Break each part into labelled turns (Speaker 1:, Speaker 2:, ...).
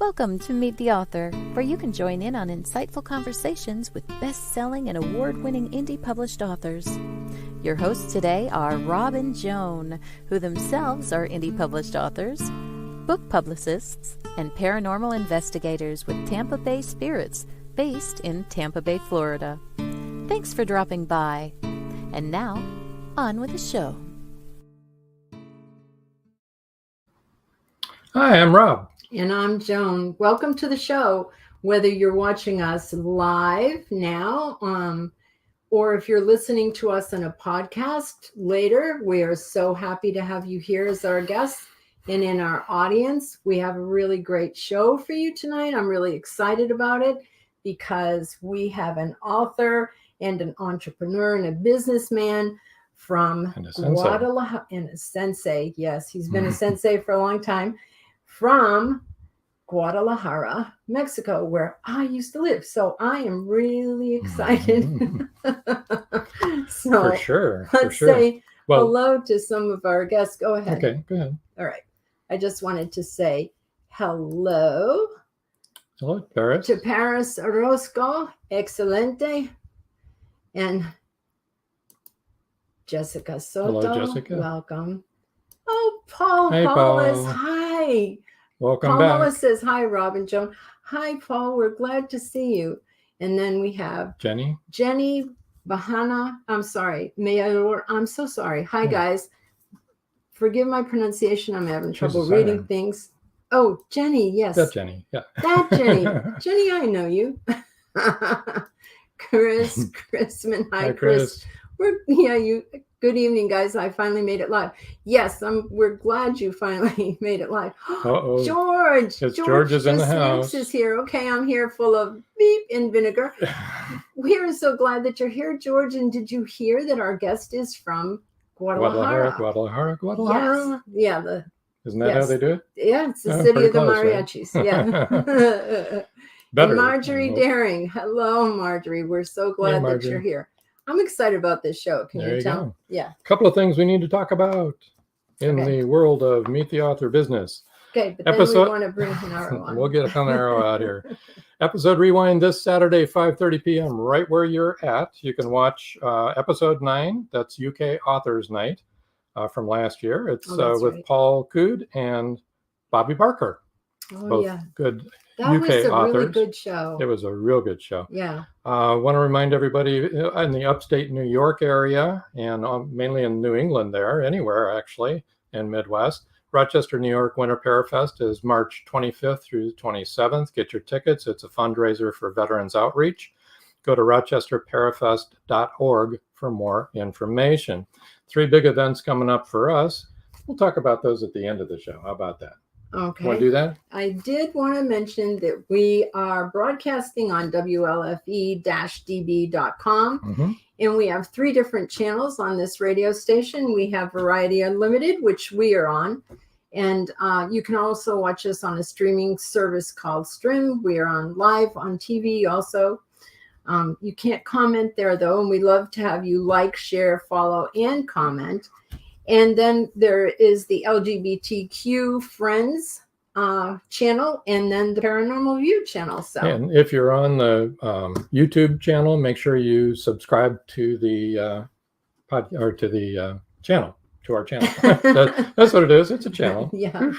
Speaker 1: Welcome to Meet the Author, where you can join in on insightful conversations with best-selling and award-winning indie published authors. Your hosts today are Rob and Joan, who themselves are indie published authors, book publicists, and paranormal investigators with Tampa Bay Spirits, based in Tampa Bay, Florida. Thanks for dropping by. And now, on with the show.
Speaker 2: Hi, I'm Rob.
Speaker 3: And I'm Joan. Welcome to the show, whether you're watching us live now, or if you're listening to us on a podcast later. We are so happy to have you here as our guest and in our audience. We have a really great show for you tonight. I'm really excited about it because we have an author and an entrepreneur and a businessman from Guadalajara, and a sensei. Yes, he's been a sensei for a long time, from Guadalajara, Mexico, where I used to live. So I am really excited. So
Speaker 2: for sure.
Speaker 3: Let's say hello to some of our guests. Go ahead.
Speaker 2: Okay, go ahead.
Speaker 3: All right. I just wanted to say hello.
Speaker 2: Hello, Paris.
Speaker 3: To Paris Orozco, excelente. And Jessica Soto.
Speaker 2: Hello, Jessica.
Speaker 3: Welcome. Oh, Paul
Speaker 2: Hey,
Speaker 3: Hollis.
Speaker 2: Paul.
Speaker 3: Hi.
Speaker 2: Welcome
Speaker 3: Paul
Speaker 2: back.
Speaker 3: Hollis says, hi, Rob and Joan. Hi, Paul. We're glad to see you. And then we have
Speaker 2: Jenny
Speaker 3: Bahana. I'm sorry. I'm so sorry. Hi, guys. Forgive my pronunciation. I'm having trouble reading things. Oh, Jenny. Yes.
Speaker 2: That Jenny. Yeah.
Speaker 3: That Jenny. Jenny, I know you. Chris Chrisman. Hi, Chris. Good evening, guys. I finally made it live. Yes, we're glad you finally made it live.
Speaker 2: Uh-oh.
Speaker 3: George.
Speaker 2: George is in the house.
Speaker 3: Is here. Okay, I'm here full of beep and vinegar. We are so glad that you're here, George. And did you hear that our guest is from Guadalajara?
Speaker 2: Guadalajara.
Speaker 3: Yes. Yeah.
Speaker 2: Isn't that how they do it?
Speaker 3: Yeah, it's the city of the mariachis.
Speaker 2: Right?
Speaker 3: Yeah.
Speaker 2: Better.
Speaker 3: Marjorie Daring. Hello, Marjorie. We're so glad that you're here. I'm excited about this show. Can you tell? Yeah.
Speaker 2: A couple of things we need to talk about in the world of Meet the Author business.
Speaker 3: Okay, but then we want to bring Genaro on.
Speaker 2: We'll get Genaro out here. Episode Rewind this Saturday, 5:30 p.m., right where you're at. You can watch episode 9. That's UK Authors Night from last year. It's with Paul Cood and Bobby Barker.
Speaker 3: Oh,
Speaker 2: both
Speaker 3: yeah.
Speaker 2: Good
Speaker 3: that
Speaker 2: UK
Speaker 3: was a
Speaker 2: authors.
Speaker 3: Really good show.
Speaker 2: It was a real good show.
Speaker 3: Yeah.
Speaker 2: I want to remind everybody in the upstate New York area and mainly in New England there, anywhere actually, in Midwest. Rochester, New York Winter Parafest is March 25th through 27th. Get your tickets. It's a fundraiser for Veterans Outreach. Go to rochesterparafest.org for more information. 3 big events coming up for us. We'll talk about those at the end of the show. How about that?
Speaker 3: Okay.
Speaker 2: Want to do that?
Speaker 3: I did want to mention that we are broadcasting on WLFE-DB.com. And we have 3 different channels on this radio station. We have Variety Unlimited, which we are on. And you can also watch us on a streaming service called Stream. We are on live on TV also. You can't comment there, though. And we love to have you like, share, follow, and comment. And then there is the LGBTQ Friends channel, and then the Paranormal View channel. So,
Speaker 2: and if you're on the YouTube channel, make sure you subscribe to the channel, to our channel. That's what it is. It's a channel.
Speaker 3: Yeah.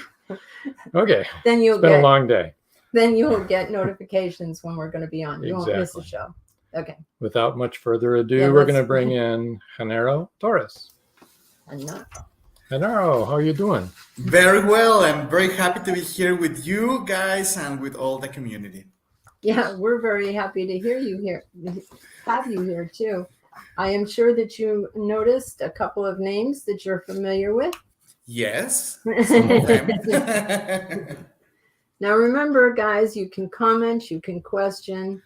Speaker 2: Okay.
Speaker 3: Then
Speaker 2: it's been a long day.
Speaker 3: Then you'll get notifications when we're going to be on. You won't miss the show. Okay.
Speaker 2: Without much further ado, we're going to bring in GENARO Torres. Genaro, how are you doing?
Speaker 4: Very well. I'm very happy to be here with you guys and with all the community.
Speaker 3: Yeah, we're very happy to have you here too. I am sure that you noticed a couple of names that you're familiar with.
Speaker 4: Yes, some of them.
Speaker 3: Now remember, guys, you can comment, you can question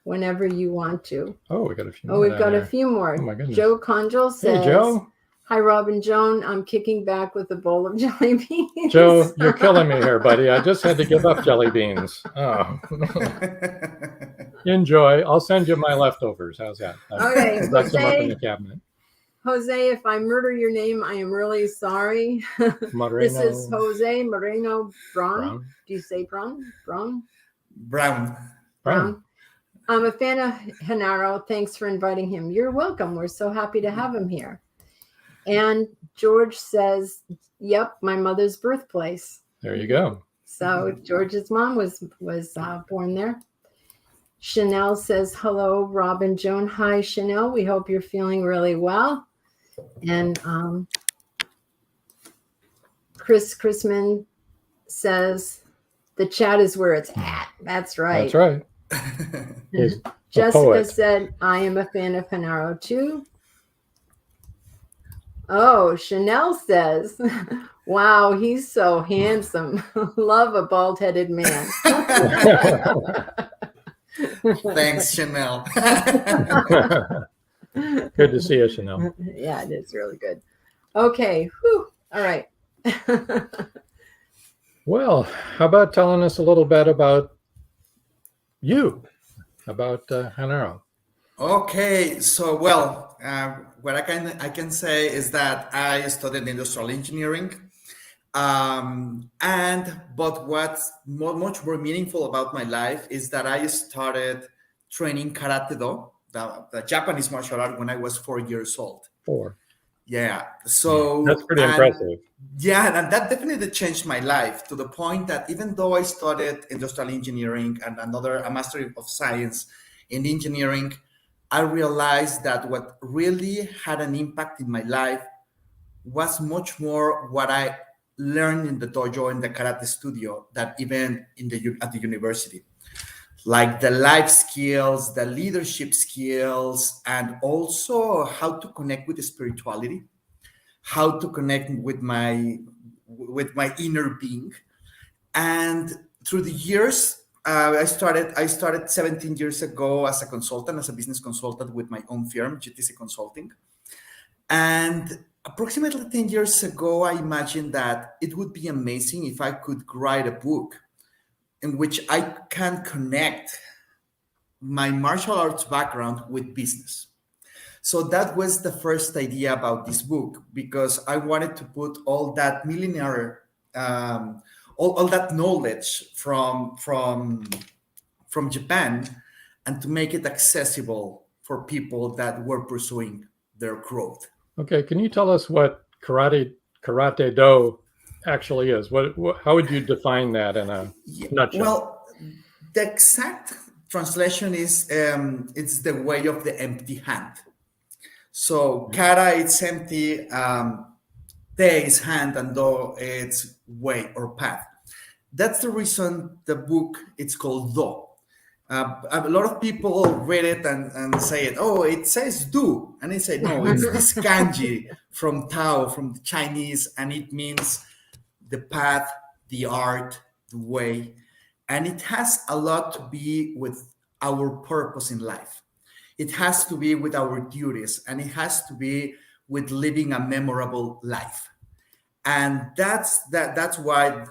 Speaker 3: whenever you want to.
Speaker 2: Oh, we got a few more.
Speaker 3: Oh, we've got a few more.
Speaker 2: Oh my goodness.
Speaker 3: Joe Conjal says,
Speaker 2: hey, Joe.
Speaker 3: Hi, Rob and Joan. I'm kicking back with a bowl of jelly beans.
Speaker 2: Joe, you're killing me here, buddy. I just had to give up jelly beans. Oh. Enjoy. I'll send you my leftovers. How's that?
Speaker 3: Okay.
Speaker 2: I've left them up in the cabinet.
Speaker 3: Jose, if I murder your name, I am really sorry.
Speaker 2: Moreno.
Speaker 3: This is Jose Moreno Braun.
Speaker 2: Brown.
Speaker 3: Do you say Braun? Braun?
Speaker 4: Brown.
Speaker 3: Brown. I'm a fan of Genaro. Thanks for inviting him. You're welcome. We're so happy to have him here. And George says, yep, my mother's birthplace.
Speaker 2: There you go.
Speaker 3: So George's mom was born there. Chanel says, hello, Rob and Joan. Hi, Chanel. We hope you're feeling really well. And Chris Chrisman says, the chat is where it's at. That's right.
Speaker 2: That's right. He's
Speaker 3: Jessica said, I am a fan of Genaro too. Oh, Chanel says, wow, he's so handsome. Love a bald-headed man.
Speaker 4: Thanks, Chanel.
Speaker 2: Good to see you, Chanel.
Speaker 3: Yeah, it is really good. Okay. Whew. All right.
Speaker 2: Well, how about telling us a little bit about you, about Genaro?
Speaker 4: Okay, so well, what I can say is that I studied industrial engineering, but what's much more meaningful about my life is that I started training karate do, the Japanese martial art, when I was 4 years old.
Speaker 2: 4.
Speaker 4: Yeah, so
Speaker 2: that's pretty impressive.
Speaker 4: Yeah, and that definitely changed my life to the point that even though I studied industrial engineering and a master of science in engineering, I realized that what really had an impact in my life was much more what I learned in the dojo, in the karate studio, than even at the university. Like the life skills, the leadership skills, and also how to connect with the spirituality, how to connect with my inner being. And through the years, I started 17 years ago as a consultant, as a business consultant with my own firm, GTC Consulting. And approximately 10 years ago, I imagined that it would be amazing if I could write a book in which I can connect my martial arts background with business. So that was the first idea about this book, because I wanted to put all that millennial, all that knowledge from Japan, and to make it accessible for people that were pursuing their growth.
Speaker 2: Okay, can you tell us what karate do actually is? How would you define that in a nutshell?
Speaker 4: Well, the exact translation is it's the way of the empty hand. So kara, it's empty, te is hand, and do, it's way or path. That's the reason the book, it's called do. A lot of people read it and say it, oh, it says do. And I say, no, it's this kanji from Tao, from the Chinese, and it means the path, the art, the way. And it has a lot to be with our purpose in life. It has to be with our duties, and it has to be with living a memorable life. And that's why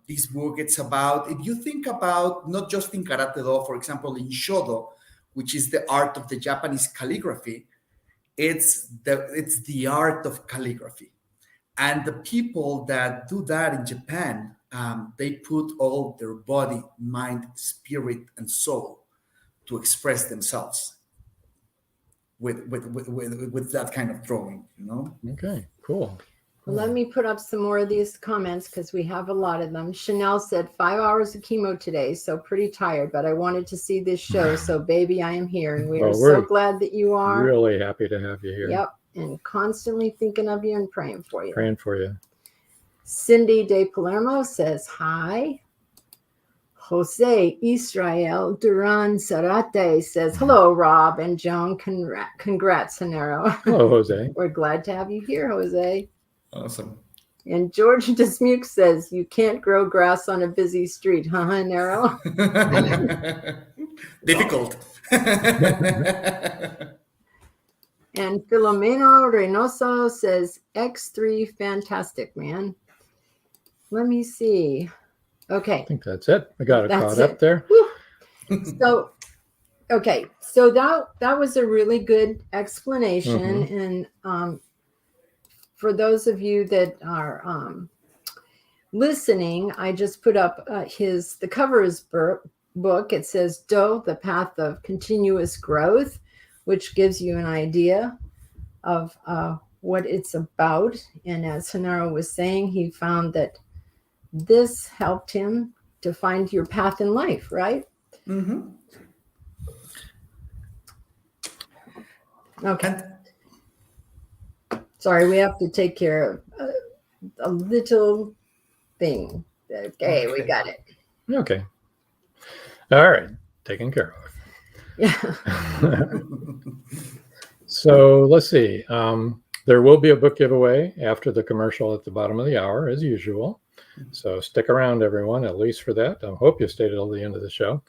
Speaker 4: this book, it's about, if you think about not just in karate do, for example, in shodo, which is the art of the Japanese calligraphy, it's the art of calligraphy. And the people that do that in Japan, they put all their body, mind, spirit, and soul to express themselves with that kind of drawing, you know?
Speaker 2: Okay, cool.
Speaker 3: Let me put up some more of these comments because we have a lot of them. Chanel said 5 hours of chemo today, so pretty tired, but I wanted to see this show. So baby, I am here, and we are so glad that you are.
Speaker 2: Really happy to have you here.
Speaker 3: Yep, and constantly thinking of you and praying for you.
Speaker 2: Praying for you.
Speaker 3: Cindy de Palermo says hi. Jose Israel Duran Sarate says, hello, Rob and Joan. Congrats, Genaro.
Speaker 2: Hello, Jose.
Speaker 3: We're glad to have you here, Jose.
Speaker 4: Awesome.
Speaker 3: And George Dismuke says, you can't grow grass on a busy street, huh, Genaro?
Speaker 4: Difficult.
Speaker 3: And Filomeno Reynoso says, X3 fantastic, man. Let me see. Okay.
Speaker 2: I think that's it. I got it caught up there.
Speaker 3: So Okay, so that was a really good explanation, and for those of you that are listening, I just put up the cover of his book. It says "Dough: The Path of Continuous Growth," which gives you an idea of what it's about. And as Genaro was saying, he found that this helped him to find your path in life, right?
Speaker 4: Mm-hmm.
Speaker 3: Okay. Sorry, we have to take care of a little thing. Okay, we got it.
Speaker 2: Okay. All right. Taken care of.
Speaker 3: Yeah.
Speaker 2: So let's see. There will be a book giveaway after the commercial at the bottom of the hour, as usual. So stick around, everyone, at least for that. I hope you stayed till the end of the show.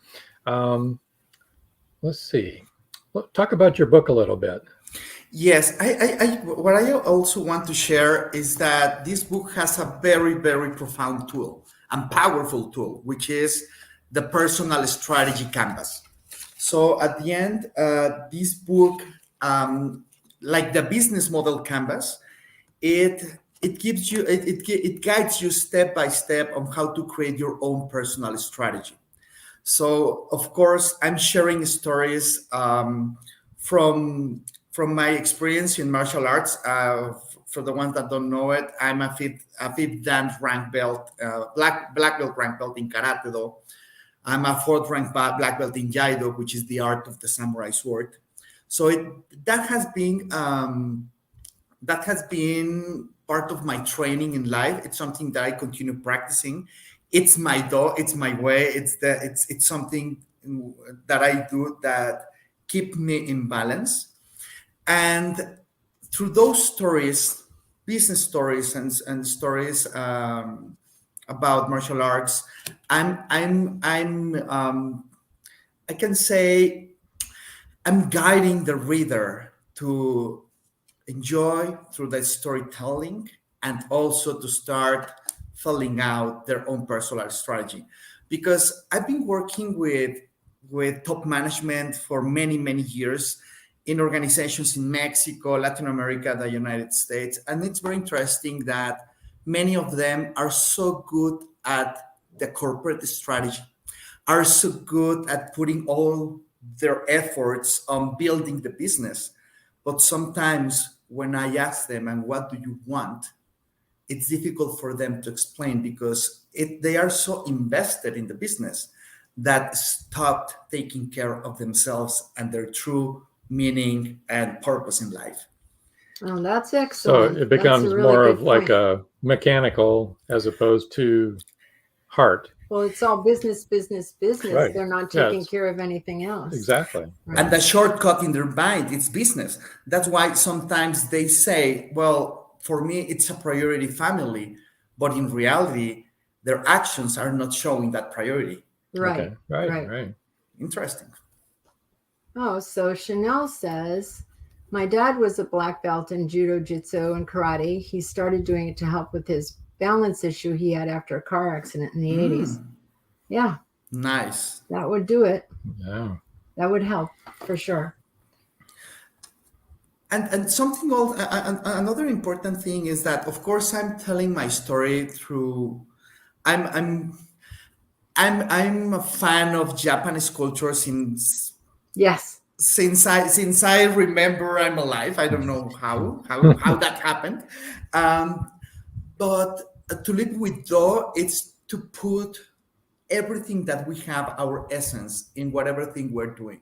Speaker 2: Let's see. Talk about your book a little bit.
Speaker 4: Yes, what I also want to share is that this book has a very, very profound tool and powerful tool, which is the personal strategy canvas. So at the end, this book, like the business model canvas, it gives you it guides you step by step on how to create your own personal strategy. So of course, I'm sharing stories from my experience in martial arts. For the ones that don't know it, I'm a fifth dan rank belt, black belt rank belt in karate do. I'm a fourth rank black belt in Jaido, which is the art of the samurai sword. So that has been part of my training in life. It's something that I continue practicing. It's my it's my way. It's something that I do that keep me in balance. And through those stories, business stories and stories about martial arts, I can say I'm guiding the reader to enjoy through the storytelling and also to start filling out their own personal strategy. Because I've been working with top management for many years in organizations in Mexico, Latin America, the United States. And it's very interesting that many of them are so good at the corporate strategy, are so good at putting all their efforts on building the business. But sometimes when I ask them, and what do you want? It's difficult for them to explain because they are so invested in the business that stopped taking care of themselves and their true meaning and purpose in life.
Speaker 3: Oh, that's excellent.
Speaker 2: So it becomes
Speaker 3: really
Speaker 2: more of
Speaker 3: point.
Speaker 2: like a mechanical as opposed to heart.
Speaker 3: Well, it's all business.
Speaker 2: Right.
Speaker 3: They're not taking care of anything else.
Speaker 2: Exactly.
Speaker 3: Right.
Speaker 4: And the shortcut in their mind, it's business. That's why sometimes they say, well, for me, it's a priority family. But in reality, their actions are not showing that priority.
Speaker 3: Right.
Speaker 2: Okay. Right.
Speaker 4: Interesting.
Speaker 3: Oh, so Chanel says, my dad was a black belt in judo, jitsu, and karate. He started doing it to help with his balance issue he had after a car accident in the 80s. Yeah.
Speaker 4: Nice.
Speaker 3: That would do it.
Speaker 2: Yeah.
Speaker 3: That would help for sure.
Speaker 4: And something else, another important thing is that, of course, I'm telling my story through. I'm a fan of Japanese culture since I remember I'm alive. I don't know how that happened, but to live with Do, it's to put everything that we have, our essence, in whatever thing we're doing.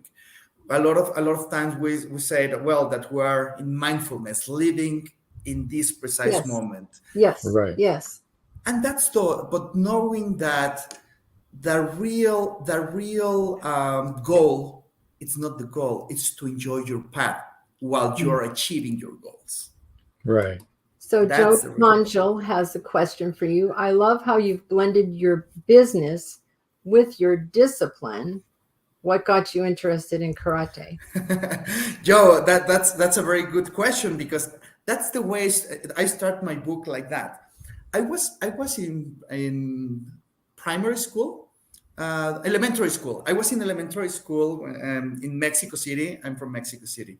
Speaker 4: A lot of times we say that, well, that we're in mindfulness, living in this precise moment.
Speaker 3: Yes.
Speaker 2: Right.
Speaker 3: Yes.
Speaker 4: And that's but knowing that the real goal, it's not the goal, it's to enjoy your path while you're achieving your goals.
Speaker 2: Right.
Speaker 3: So Joe Conchel has a question for you. I love how you've blended your business with your discipline. What got you interested in karate?
Speaker 4: Joe, that's a very good question, because that's the way I start my book like that. I was in primary school elementary school. I was in elementary school in Mexico City. I'm from Mexico City.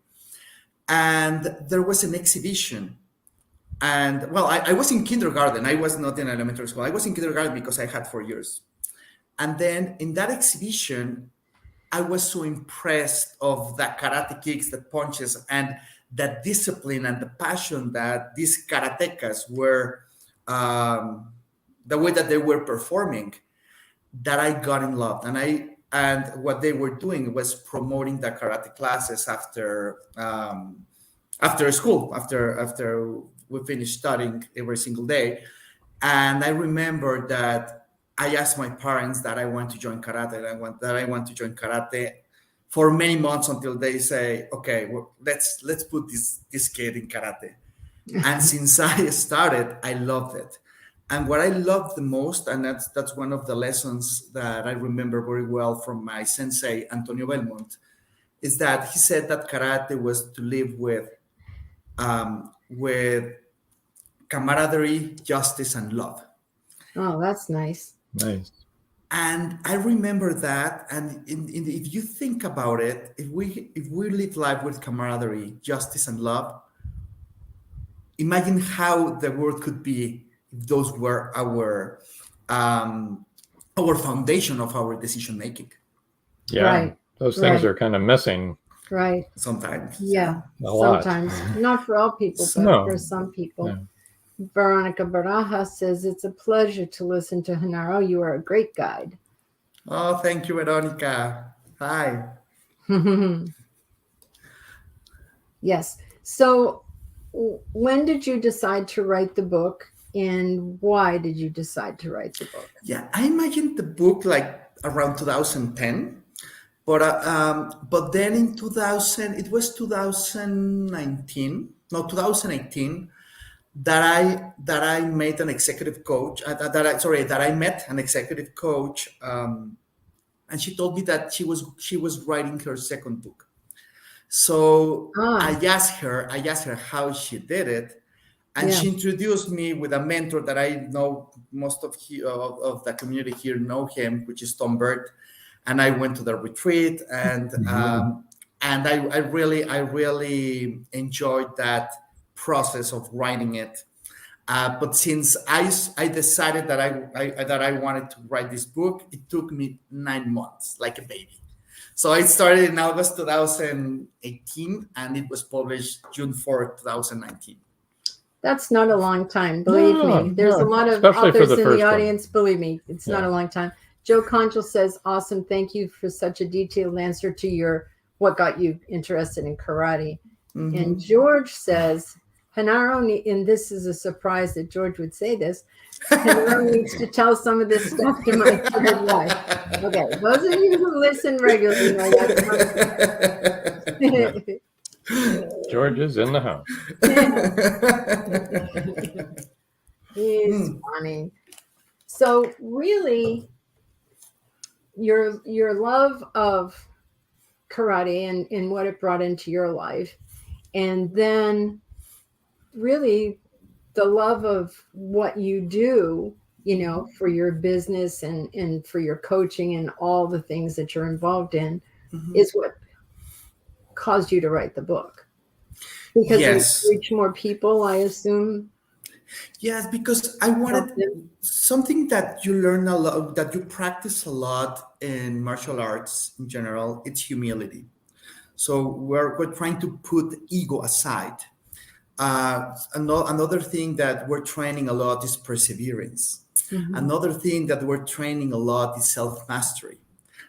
Speaker 4: And there was an exhibition. And well, I was in kindergarten. I was not in elementary school. I was in kindergarten because I had 4 years. And then in that exhibition, I was so impressed of the karate kicks, the punches, and the discipline and the passion that these karatekas were, the way that they were performing, that I got in love. And what they were doing was promoting the karate classes after school, after we finished studying every single day. And I remember that I asked my parents that I want to join karate, and I want to join karate for many months until they say, okay, well, let's put this kid in karate. And since I started, I loved it. And what I loved the most, and that's one of the lessons that I remember very well from my sensei, Antonio Belmont, is that he said that karate was to live with camaraderie, justice, and love.
Speaker 3: Oh, that's nice.
Speaker 2: Nice.
Speaker 4: And I remember that. And if you think about it, if we live life with camaraderie, justice, and love, imagine how the world could be if those were our foundation of our decision making.
Speaker 2: Yeah,
Speaker 3: Right.
Speaker 2: those things
Speaker 3: Right.
Speaker 2: are kind of missing
Speaker 3: Right.
Speaker 4: Sometimes.
Speaker 3: Yeah.
Speaker 2: a lot.
Speaker 3: Sometimes. Not for all people, but
Speaker 2: No.
Speaker 3: for some people.
Speaker 2: Yeah.
Speaker 3: Veronica Baraja says, it's a pleasure to listen to Genaro. You are a great guide.
Speaker 4: Oh, thank you, Veronica. Hi.
Speaker 3: Yes. So when did you decide to write the book, and why did you decide to write the book?
Speaker 4: Yeah, I imagined the book like around 2010, but then in 2018, that I met an executive coach. That I met an executive coach, and she told me that she was writing her second book. So I asked her how she did it, and she introduced me with a mentor that I know most of the community here know him, which is Tom Bird. And I went to the retreat, and I really enjoyed that process of writing it. But since I decided that I wanted to write this book, it took me 9 months, like a baby. So I started in August 2018, and it was published June 4th, 2019.
Speaker 3: That's not a long time, believe me. There's a lot of
Speaker 2: especially for
Speaker 3: authors
Speaker 2: the
Speaker 3: in
Speaker 2: first
Speaker 3: the
Speaker 2: one.
Speaker 3: audience. Believe me, it's not a long time. Joe Conchel says, awesome. Thank you for such a detailed answer to what got you interested in karate.
Speaker 4: Mm-hmm.
Speaker 3: And George says, Genaro, and this is a surprise that George would say this, Genaro needs to tell some of this stuff to my third wife. Okay, those of you who listen regularly know that.
Speaker 2: George is in the house.
Speaker 3: He's funny. So really, your love of karate and what it brought into your life, and then really the love of what you do, for your business and for your coaching and all the things that you're involved in, is what caused you to write the book. Because
Speaker 4: Yes.
Speaker 3: you reach more people, I assume.
Speaker 4: Yes, because I wanted something that you learn a lot, that you practice a lot in martial arts in general. It's humility. So we're trying to put ego aside. Another thing that we're training a lot is perseverance. Another thing that we're training a lot is self-mastery.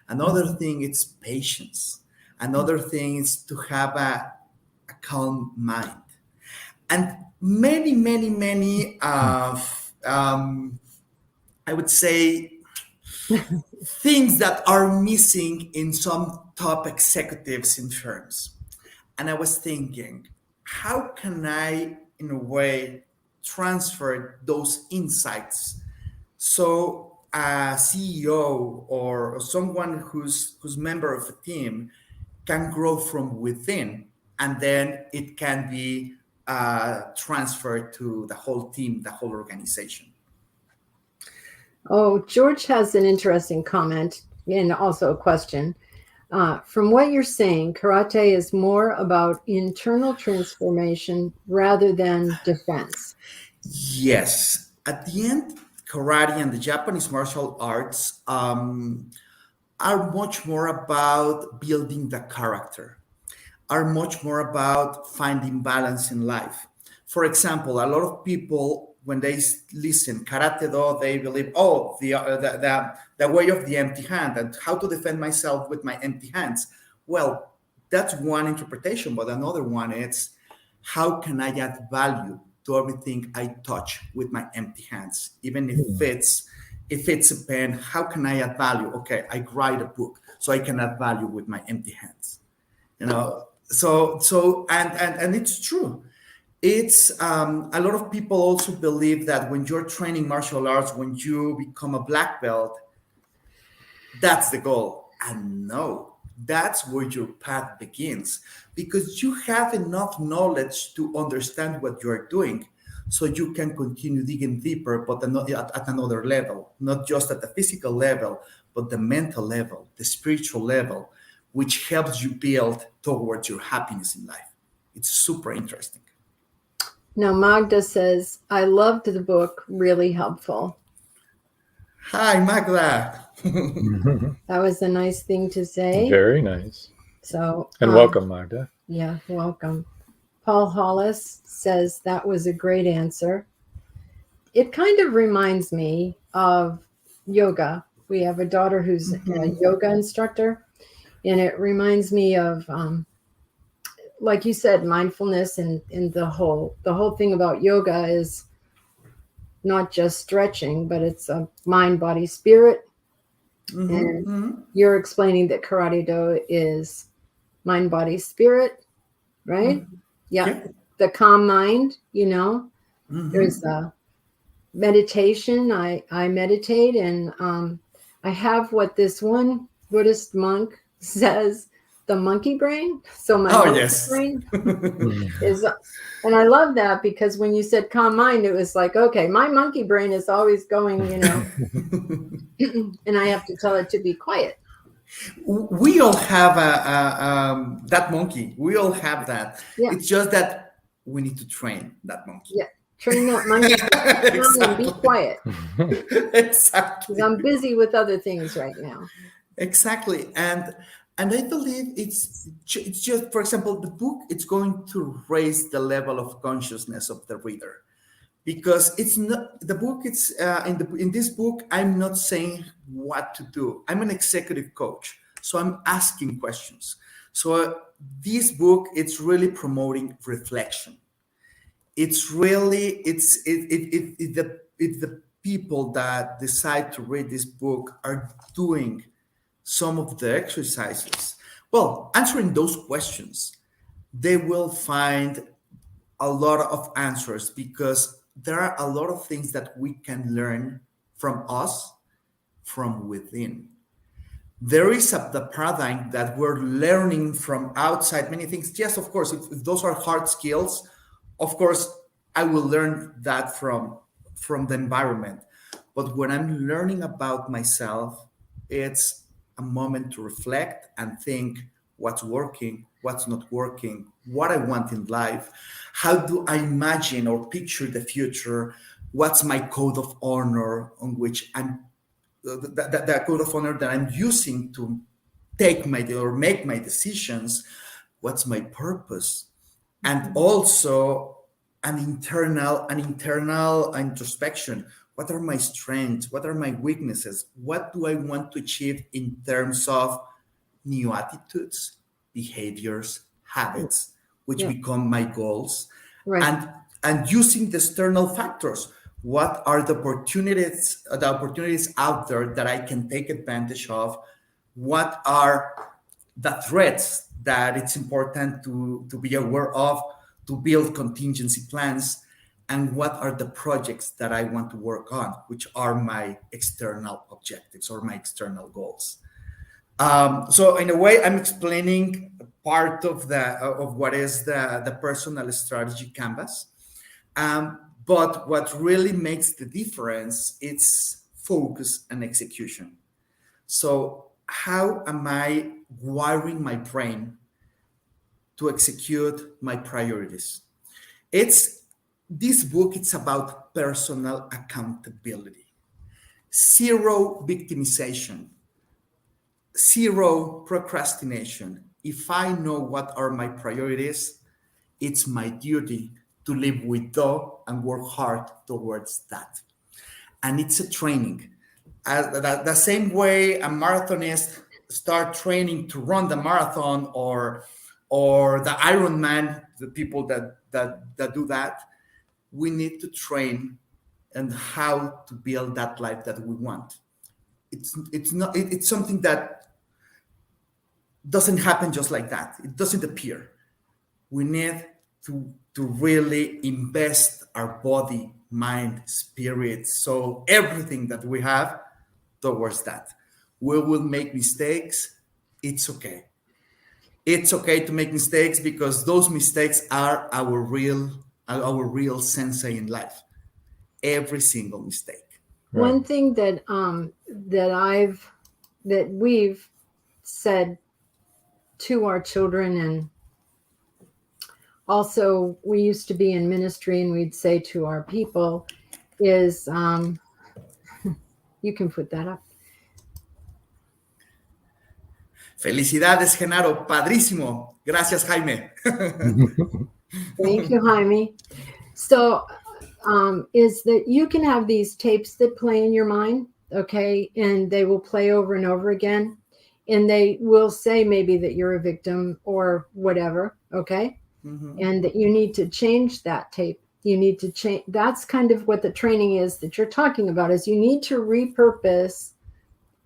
Speaker 4: Another thing is patience. Another thing is to have a calm mind. And many I would say things that are missing in some top executives in firms. And I was thinking, how can I, in a way, transfer those insights so a CEO or someone who's member of a team can grow from within, and then it can be transferred to the whole team, the whole organization.
Speaker 3: Oh, George has an interesting comment and also a question. From what you're saying, karate is more about internal transformation rather than defense.
Speaker 4: Yes. At the end, karate and the Japanese martial arts are much more about building the character, are much more about finding balance in life. For example, a lot of people, when they listen karate do, they believe, oh, the way of the empty hand and how to defend myself with my empty hands. Well, that's one interpretation, but another one is how can I add value to everything I touch with my empty hands, even if it's a pen. How can I add value? Okay, I write a book, so I can add value with my empty hands. You know, and it's true. It's a lot of people also believe that when you're training martial arts, when you become a black belt, that's the goal. And no, that's where your path begins, because you have enough knowledge to understand what you're doing, so you can continue digging deeper, but at another level, not just at the physical level, but the mental level, the spiritual level, which helps you build towards your happiness in life. It's super interesting.
Speaker 3: Now, Magda says, I loved the book, really helpful.
Speaker 4: Hi, Magda.
Speaker 3: That was a nice thing to say.
Speaker 2: Very nice.
Speaker 3: So,
Speaker 2: And welcome, Magda.
Speaker 3: Yeah, welcome. Paul Hollis says that was a great answer. It kind of reminds me of yoga. We have a daughter who's a yoga instructor, and it reminds me of, like you said, mindfulness, and the whole thing about yoga is not just stretching, but it's a mind, body, spirit. And you're explaining that karate do is mind, body, spirit, right? Yeah. The calm mind, there's a meditation. I meditate, and I have what this one Buddhist monk says, the monkey brain. So my brain is, and I love that, because when you said calm mind, it was like, okay, my monkey brain is always going, and I have to tell it to be quiet.
Speaker 4: We all have that monkey. We all have that. Yeah. It's just that we need to train that monkey.
Speaker 3: Yeah, train that monkey and be quiet.
Speaker 4: Exactly.
Speaker 3: Because I'm busy with other things right now.
Speaker 4: Exactly, and I believe it's just, for example, the book. It's going to raise the level of consciousness of the reader, because it's not the book. It's in this book, I'm not saying what to do. I'm an executive coach, so I'm asking questions. So this book, it's really promoting reflection. It's really the people that decide to read this book are doing some of the exercises. Well, answering those questions, they will find a lot of answers, because there are a lot of things that we can learn from us, from within. There is the paradigm that we're learning from outside many things. Yes, of course, if those are hard skills, of course, I will learn that from the environment. But when I'm learning about myself, it's a moment to reflect and think what's working, what's not working, what I want in life, how do I imagine or picture the future, what's my code of honor on which I'm, the code of honor that I'm using to make my decisions, what's my purpose, and also an internal introspection. What are my strengths? What are my weaknesses? What do I want to achieve in terms of new attitudes, behaviors, habits, which become my goals? Right. And using the external factors. What are the opportunities out there that I can take advantage of? What are the threats that it's important to be aware of, to build contingency plans? And what are the projects that I want to work on, which are my external objectives or my external goals? So in a way, I'm explaining part of what is the personal strategy canvas. But what really makes the difference, it's focus, and execution. So how am I wiring my brain to execute my priorities? This book, it's about personal accountability. Zero victimization, zero procrastination. If I know what are my priorities, it's my duty to live with though and work hard towards that. And it's a training. The same way a marathonist start training to run the marathon or the Ironman, the people that do that, we need to train and how to build that life that we want. It's something that doesn't happen just like that. It doesn't appear. We need to really invest our body, mind, spirit, so everything that we have towards that. We will make mistakes. It's okay. It's okay to make mistakes because those mistakes are our real sensei in life. Every single mistake.
Speaker 3: Right. One thing that we've said to our children, and also we used to be in ministry and we'd say to our people is, you can put that up.
Speaker 4: Felicidades, Genaro. Padrísimo. Gracias, Jaime.
Speaker 3: Thank you, Jaime. So, is that you can have these tapes that play in your mind, okay? And they will play over and over again. And they will say maybe that you're a victim or whatever, okay? Mm-hmm. And that you need to change that tape. You need to change. That's kind of what the training is that you're talking about, is you need to repurpose.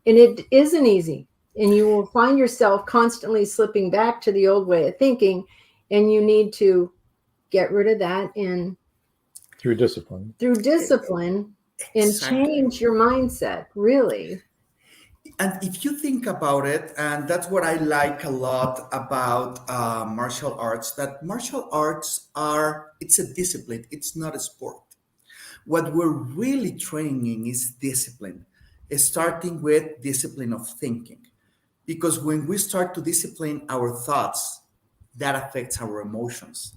Speaker 3: And it isn't easy. And you will find yourself constantly slipping back to the old way of thinking. And you need to get rid of that and
Speaker 2: through discipline
Speaker 3: and change your mindset, really.
Speaker 4: And if you think about it, and that's what I like a lot about martial arts, that martial arts it's a discipline. It's not a sport. What we're really training is discipline, starting with discipline of thinking. Because when we start to discipline our thoughts, that affects our emotions.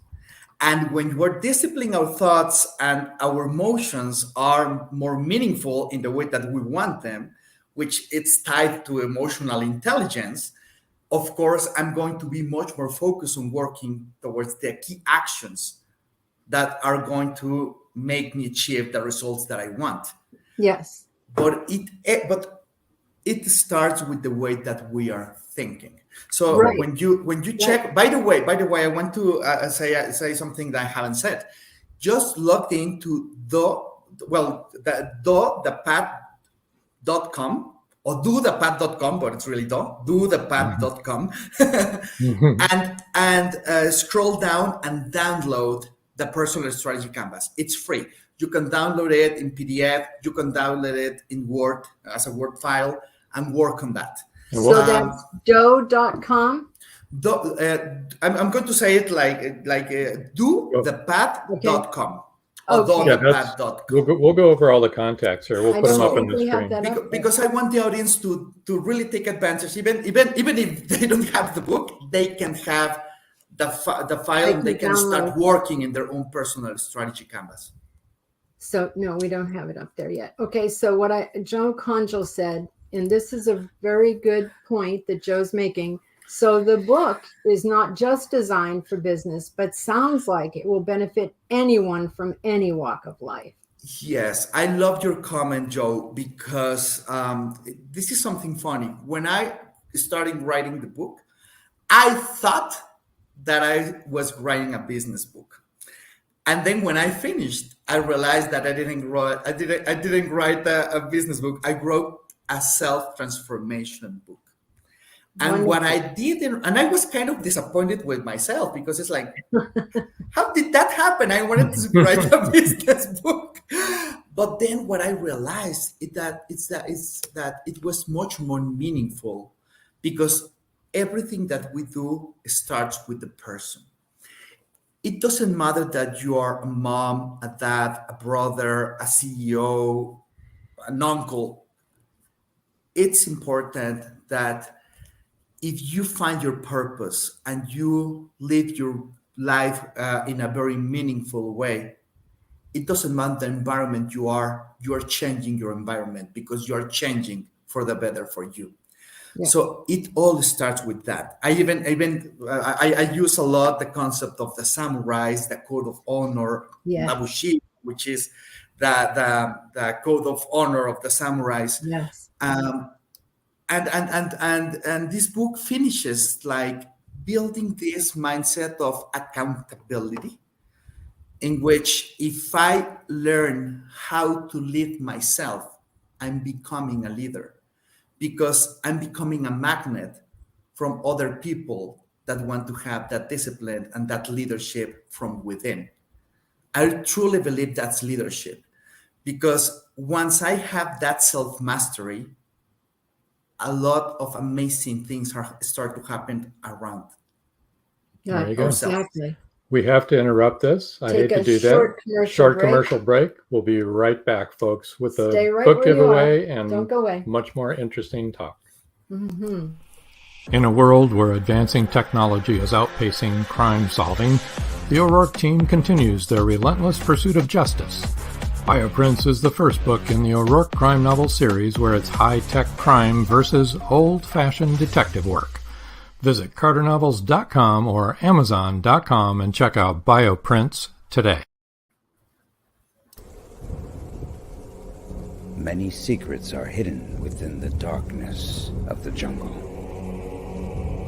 Speaker 4: And when we're disciplining our thoughts and our emotions are more meaningful in the way that we want them, which it's tied to emotional intelligence, of course, I'm going to be much more focused on working towards the key actions that are going to make me achieve the results that I want.
Speaker 3: Yes.
Speaker 4: But it starts with the way that we are thinking. So right. when you check, right. by the way, I want to say something that I haven't said. Just log into thepath.com or dothepath.com, but it's really dothepath.com, and scroll down and download the personal strategy canvas. It's free. You can download it in PDF. You can download it in Word as a Word file and work on that.
Speaker 3: So that's do.com?
Speaker 4: I'm going to say it like dothepath.com.
Speaker 2: We'll go over all the contacts here. We'll put them up on the screen.
Speaker 4: Because I want the audience to really take advantage. Even if they don't have the book, they can have the file and they can start working in their own personal strategy canvas.
Speaker 3: So no, we don't have it up there yet. Okay, so what Joe Conjal said, and this is a very good point that Joe's making. So the book is not just designed for business, but sounds like it will benefit anyone from any walk of life.
Speaker 4: Yes, I love your comment, Joe, because this is something funny. When I started writing the book, I thought that I was writing a business book. And then when I finished, I realized that I didn't write a business book. I wrote a self-transformation book. And what I did, and I was kind of disappointed with myself because it's like, how did that happen? I wanted to write a business book. But then what I realized is that it was much more meaningful because everything that we do starts with the person. It doesn't matter that you are a mom, a dad, a brother, a CEO, an uncle, it's important that if you find your purpose and you live your life in a very meaningful way, it doesn't matter the environment you are changing your environment because you are changing for the better for you. Yeah. So it all starts with that. I use a lot the concept of the samurais, the code of honor, Nabushi, which is the code of honor of the samurais.
Speaker 3: Yes.
Speaker 4: And this book finishes like building this mindset of accountability, in which if I learn how to lead myself, I'm becoming a leader, because I'm becoming a magnet from other people that want to have that discipline and that leadership from within. I truly believe that's leadership, because once I have that self-mastery, a lot of amazing things start to happen around.
Speaker 3: Yeah, exactly.
Speaker 2: We have to interrupt this. I hate to do that. Short commercial break. We'll be right back, folks, with a book giveaway and much more interesting talk.
Speaker 3: Mm-hmm.
Speaker 2: In a world where advancing technology is outpacing crime solving, the O'Rourke team continues their relentless pursuit of justice. Bioprints is the first book in the O'Rourke crime novel series where it's high-tech crime versus old-fashioned detective work. Visit carternovels.com or amazon.com and check out Bioprints today.
Speaker 5: Many secrets are hidden within the darkness of the jungle.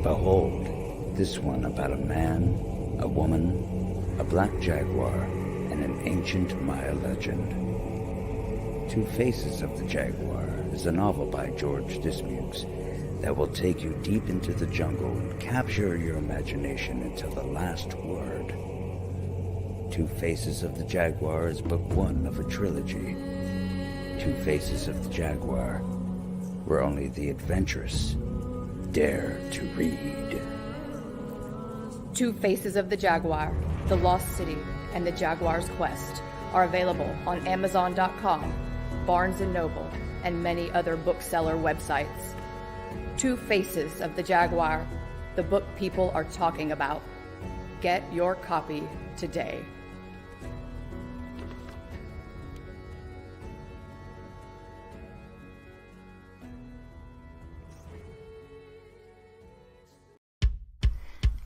Speaker 5: Behold, this one about a man, a woman, a black jaguar, and an ancient Maya legend. Two Faces of the Jaguar is a novel by George Dismukes that will take you deep into the jungle and capture your imagination until the last word. Two Faces of the Jaguar is book one of a trilogy. Two Faces of the Jaguar, where only the adventurous dare to read.
Speaker 6: Two Faces of the Jaguar, The Lost City, and The Jaguar's Quest are available on Amazon.com, Barnes & Noble, and many other bookseller websites. Two Faces of the Jaguar, the book people are talking about. Get your copy today.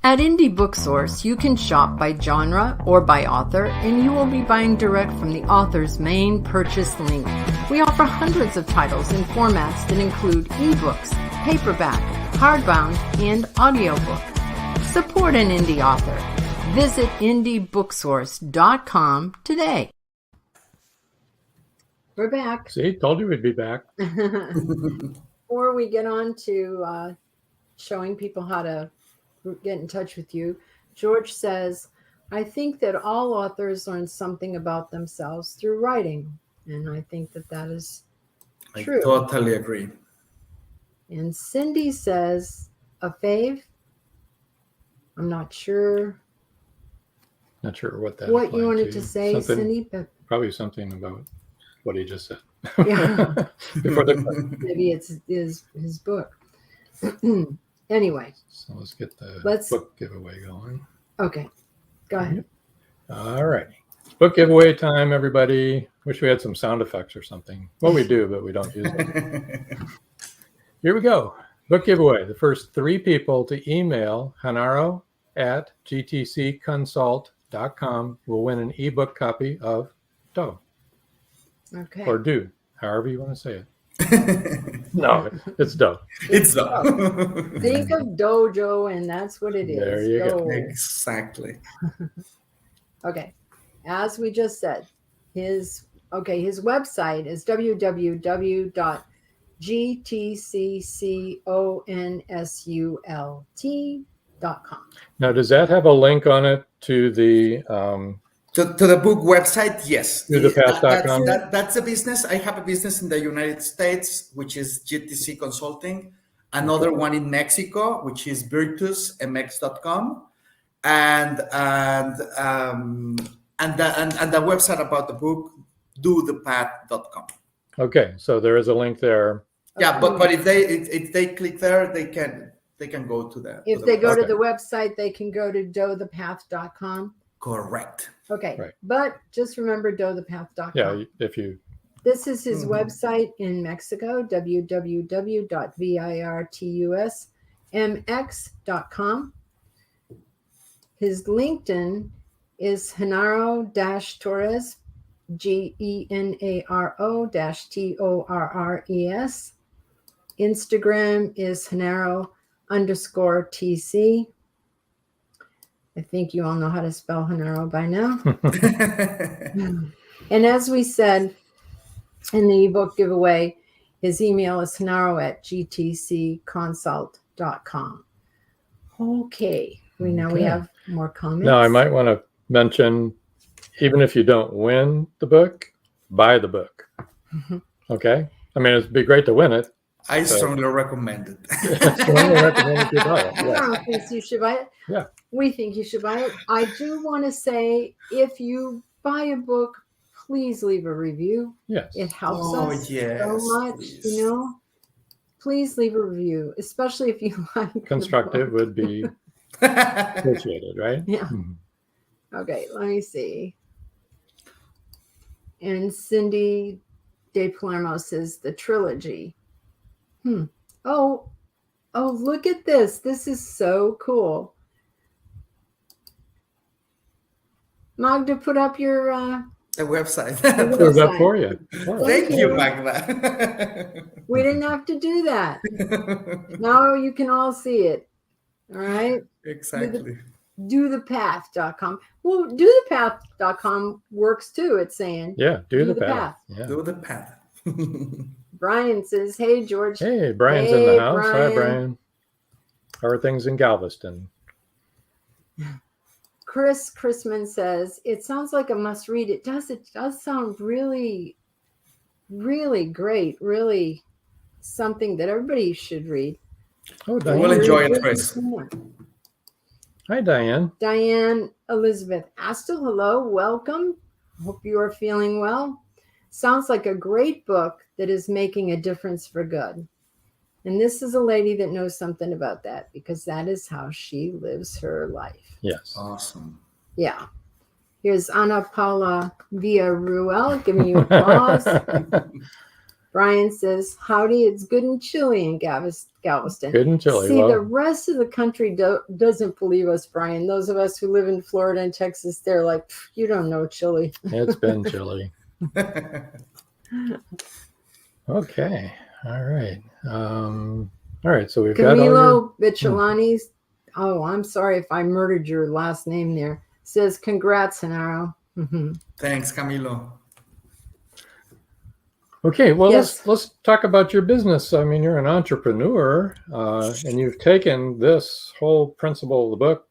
Speaker 3: At Indie Booksource, you can shop by genre or by author, and you will be buying direct from the author's main purchase link. We offer hundreds of titles in formats that include ebooks, paperback, hardbound, and audiobook. Support an indie author. Visit indiebooksource.com today. We're back.
Speaker 2: See, told you we'd be back.
Speaker 3: Before we get on to showing people how to get in touch with you, George says, I think that all authors learn something about themselves through writing. And I think that that is true.
Speaker 4: I totally agree.
Speaker 3: And Cindy says, a fave? I'm not sure.
Speaker 2: Not sure what that
Speaker 3: what you wanted to say, Cindy, but
Speaker 2: probably something about what he just said.
Speaker 3: Yeah.
Speaker 2: Before the
Speaker 3: maybe it's his book. Anyway.
Speaker 2: So let's get the book giveaway going.
Speaker 3: Okay. Go ahead.
Speaker 2: All righty. Book giveaway time, everybody. Wish we had some sound effects or something. Well, we do, but we don't use them. Here we go. Book giveaway. The first 3 people to email genaro@gtcconsult.com will win an ebook copy of Doe.
Speaker 3: Okay.
Speaker 2: Or Do, however you want to say it. No, it's Doe.
Speaker 4: It's Doe.
Speaker 3: Think of dojo, and that's what it is.
Speaker 2: There you go.
Speaker 4: Exactly.
Speaker 3: Okay. As we just said, his website is www.gtcconsult.com.
Speaker 2: Now, does that have a link on it to the
Speaker 4: to the book website? Yes.
Speaker 2: ThroughThePath.com?
Speaker 4: That's a business. I have a business in the United States, which is GTC Consulting. Another one in Mexico, which is virtusmx.com. And the website about the book, dothepath.com.
Speaker 2: Okay, so there is a link there.
Speaker 4: Yeah, but if they click there, they can go to that.
Speaker 3: If they go to the website, they can go to dothepath.com.
Speaker 4: Correct.
Speaker 3: Okay.
Speaker 2: Right.
Speaker 3: But just remember dothepath.com.
Speaker 2: Yeah, if you.
Speaker 3: This is his website in Mexico, www.virtusmx.com. His LinkedIn is Genaro-Torres, GENARO-TORRES. Instagram is Genaro_TC. I think you all know how to spell Genaro by now. And as we said in the ebook giveaway, his email is genaro@gtcconsult.com. Okay. We have more comments.
Speaker 2: Now, I might want to mention, even if you don't win the book, buy the book. Okay? I mean, it'd be great to win it.
Speaker 4: I strongly recommend it.
Speaker 2: Strongly recommend you buy it. Yes.
Speaker 3: Everyone thinks you should buy it.
Speaker 2: Yeah.
Speaker 3: We think you should buy it. I do want to say, if you buy a book, please leave a review.
Speaker 2: Yes.
Speaker 3: It helps us
Speaker 4: yes,
Speaker 3: so much,
Speaker 4: please.
Speaker 3: Please leave a review, especially if you like the
Speaker 2: Constructive
Speaker 3: book.
Speaker 2: would be appreciated, right?
Speaker 3: Yeah.
Speaker 2: Mhm.
Speaker 3: Okay, let me see. And Cindy De Palermo says the trilogy. Oh, look at this. This is so cool. Magda, put up your
Speaker 4: The website.
Speaker 2: There's that for you.
Speaker 4: Thank you, Magda.
Speaker 3: We didn't have to do that. Now you can all see it. All right.
Speaker 4: Exactly.
Speaker 3: dothepath.com. Well, dothepath.com works too, it's saying.
Speaker 2: Yeah, do the
Speaker 3: path.
Speaker 2: path. Yeah.
Speaker 4: Do the path.
Speaker 3: Brian says, hey, George.
Speaker 2: Hey, Brian's in the house. Hi, Brian. How are things in Galveston?
Speaker 3: Chris Chrisman says, it sounds like a must read. It does sound really, really great. Really something that everybody should read.
Speaker 2: Oh, Diane.
Speaker 4: We'll enjoy it, Chris.
Speaker 2: Hi, Diane.
Speaker 3: Diane Elizabeth Astle, hello, welcome. Hope you are feeling well. Sounds like a great book that is making a difference for good. And this is a lady that knows something about that, because that is how she lives her life.
Speaker 2: Yes.
Speaker 4: Awesome.
Speaker 3: Yeah. Here's Ana Paula Villarruel giving you applause. Brian says, howdy, it's good and chilly in Galveston.
Speaker 2: Good and chilly.
Speaker 3: See,
Speaker 2: well,
Speaker 3: the rest of the country doesn't believe us, Brian. Those of us who live in Florida and Texas, they're like, you don't know chilly.
Speaker 2: it's been chilly. Okay. All right. All right. So we've got
Speaker 3: Camilo Bicciolani. Oh, I'm sorry if I murdered your last name there. Says, congrats, Genaro.
Speaker 4: Thanks, Camilo.
Speaker 2: Okay, well,
Speaker 3: Yes.
Speaker 2: let's talk about your business. I mean, you're an entrepreneur, and you've taken this whole principle of the book,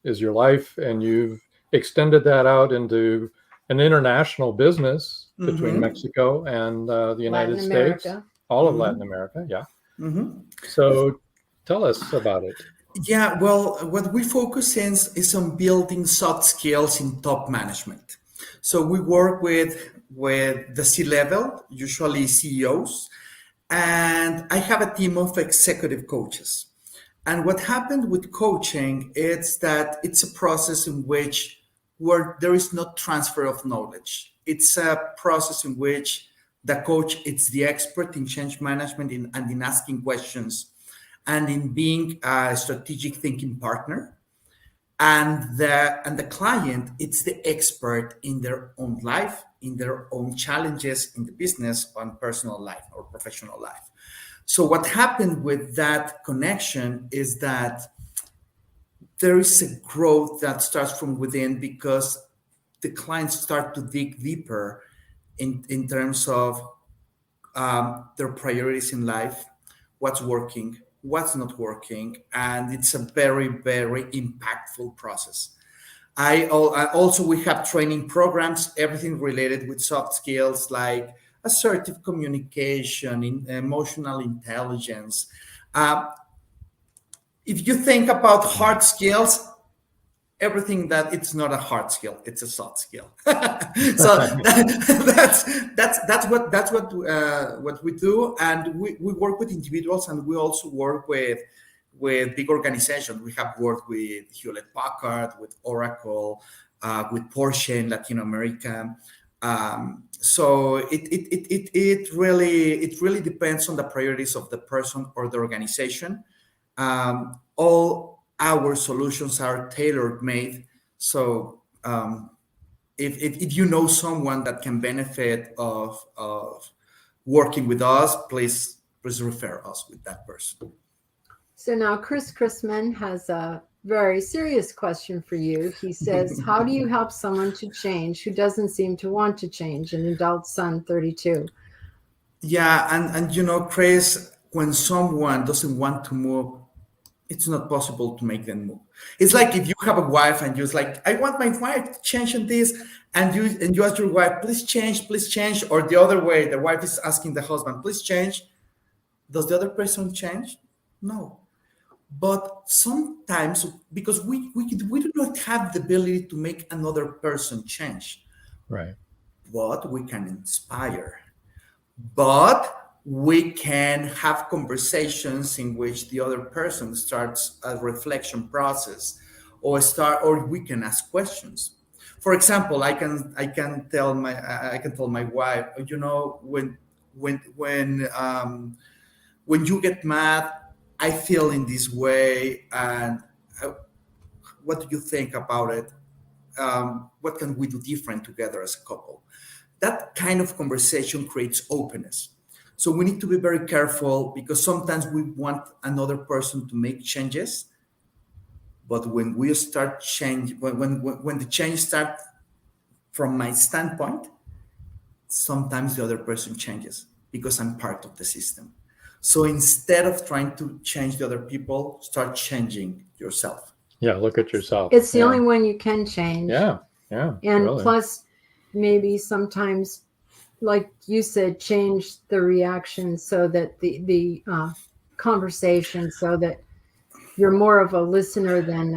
Speaker 2: is your life, and you've extended that out into an international business between Mexico and the United States, all of Latin America. Yeah. So tell us about it.
Speaker 4: Yeah, well, what we focus in is on building soft skills in top management. So we work with the C-level, usually CEOs, and I have a team of executive coaches. And what happened with coaching is that it's a process in which where there is no transfer of knowledge. It's a process in which the coach is the expert in change management and in asking questions and in being a strategic thinking partner. And the client, it's the expert in their own life, in their own challenges in the business, on personal life or professional life. So what happened with that connection is that there is a growth that starts from within because the clients start to dig deeper in terms of their priorities in life, what's working, what's not working, and it's a very, very impactful process. Also, we have training programs, everything related with soft skills like assertive communication, emotional intelligence. If you think about hard skills, everything that it's not a hard skill, it's a soft skill. So that's what we do, and we work with individuals, and we also work with big organizations. We have worked with Hewlett Packard, with Oracle, with Porsche in Latin America. So it really depends on the priorities of the person or the organization. All our solutions are tailor made. So if you know someone that can benefit of working with us, please refer us with that person.
Speaker 3: So now Chris Chrisman has a very serious question for you. He says, how do you help someone to change who doesn't seem to want to change? An adult son, 32.
Speaker 4: Yeah, and you know, Chris, when someone doesn't want to move, it's not possible to make them move. It's like if you have a wife and you're like, I want my wife to change on this, and you ask your wife, please change, or the other way, the wife is asking the husband, please change. Does the other person change? No. But sometimes, because we do not have the ability to make another person change,
Speaker 2: Right.
Speaker 4: but we can inspire. But we can have conversations in which the other person starts a reflection process, or we can ask questions. For example, I can tell my wife, you know, when you get mad, I feel in this way, and what do you think about it? What can we do different together as a couple? That kind of conversation creates openness. So we need to be very careful, because sometimes we want another person to make changes, but when we start change, when the change starts from my standpoint, sometimes the other person changes because I'm part of the system. So instead of trying to change the other people, start changing yourself.
Speaker 2: Yeah, look at yourself.
Speaker 3: It's the only one you can change.
Speaker 2: Yeah.
Speaker 3: And
Speaker 2: really.
Speaker 3: plus, maybe sometimes, like you said, change the reaction so that the conversation, so that you're more of a listener than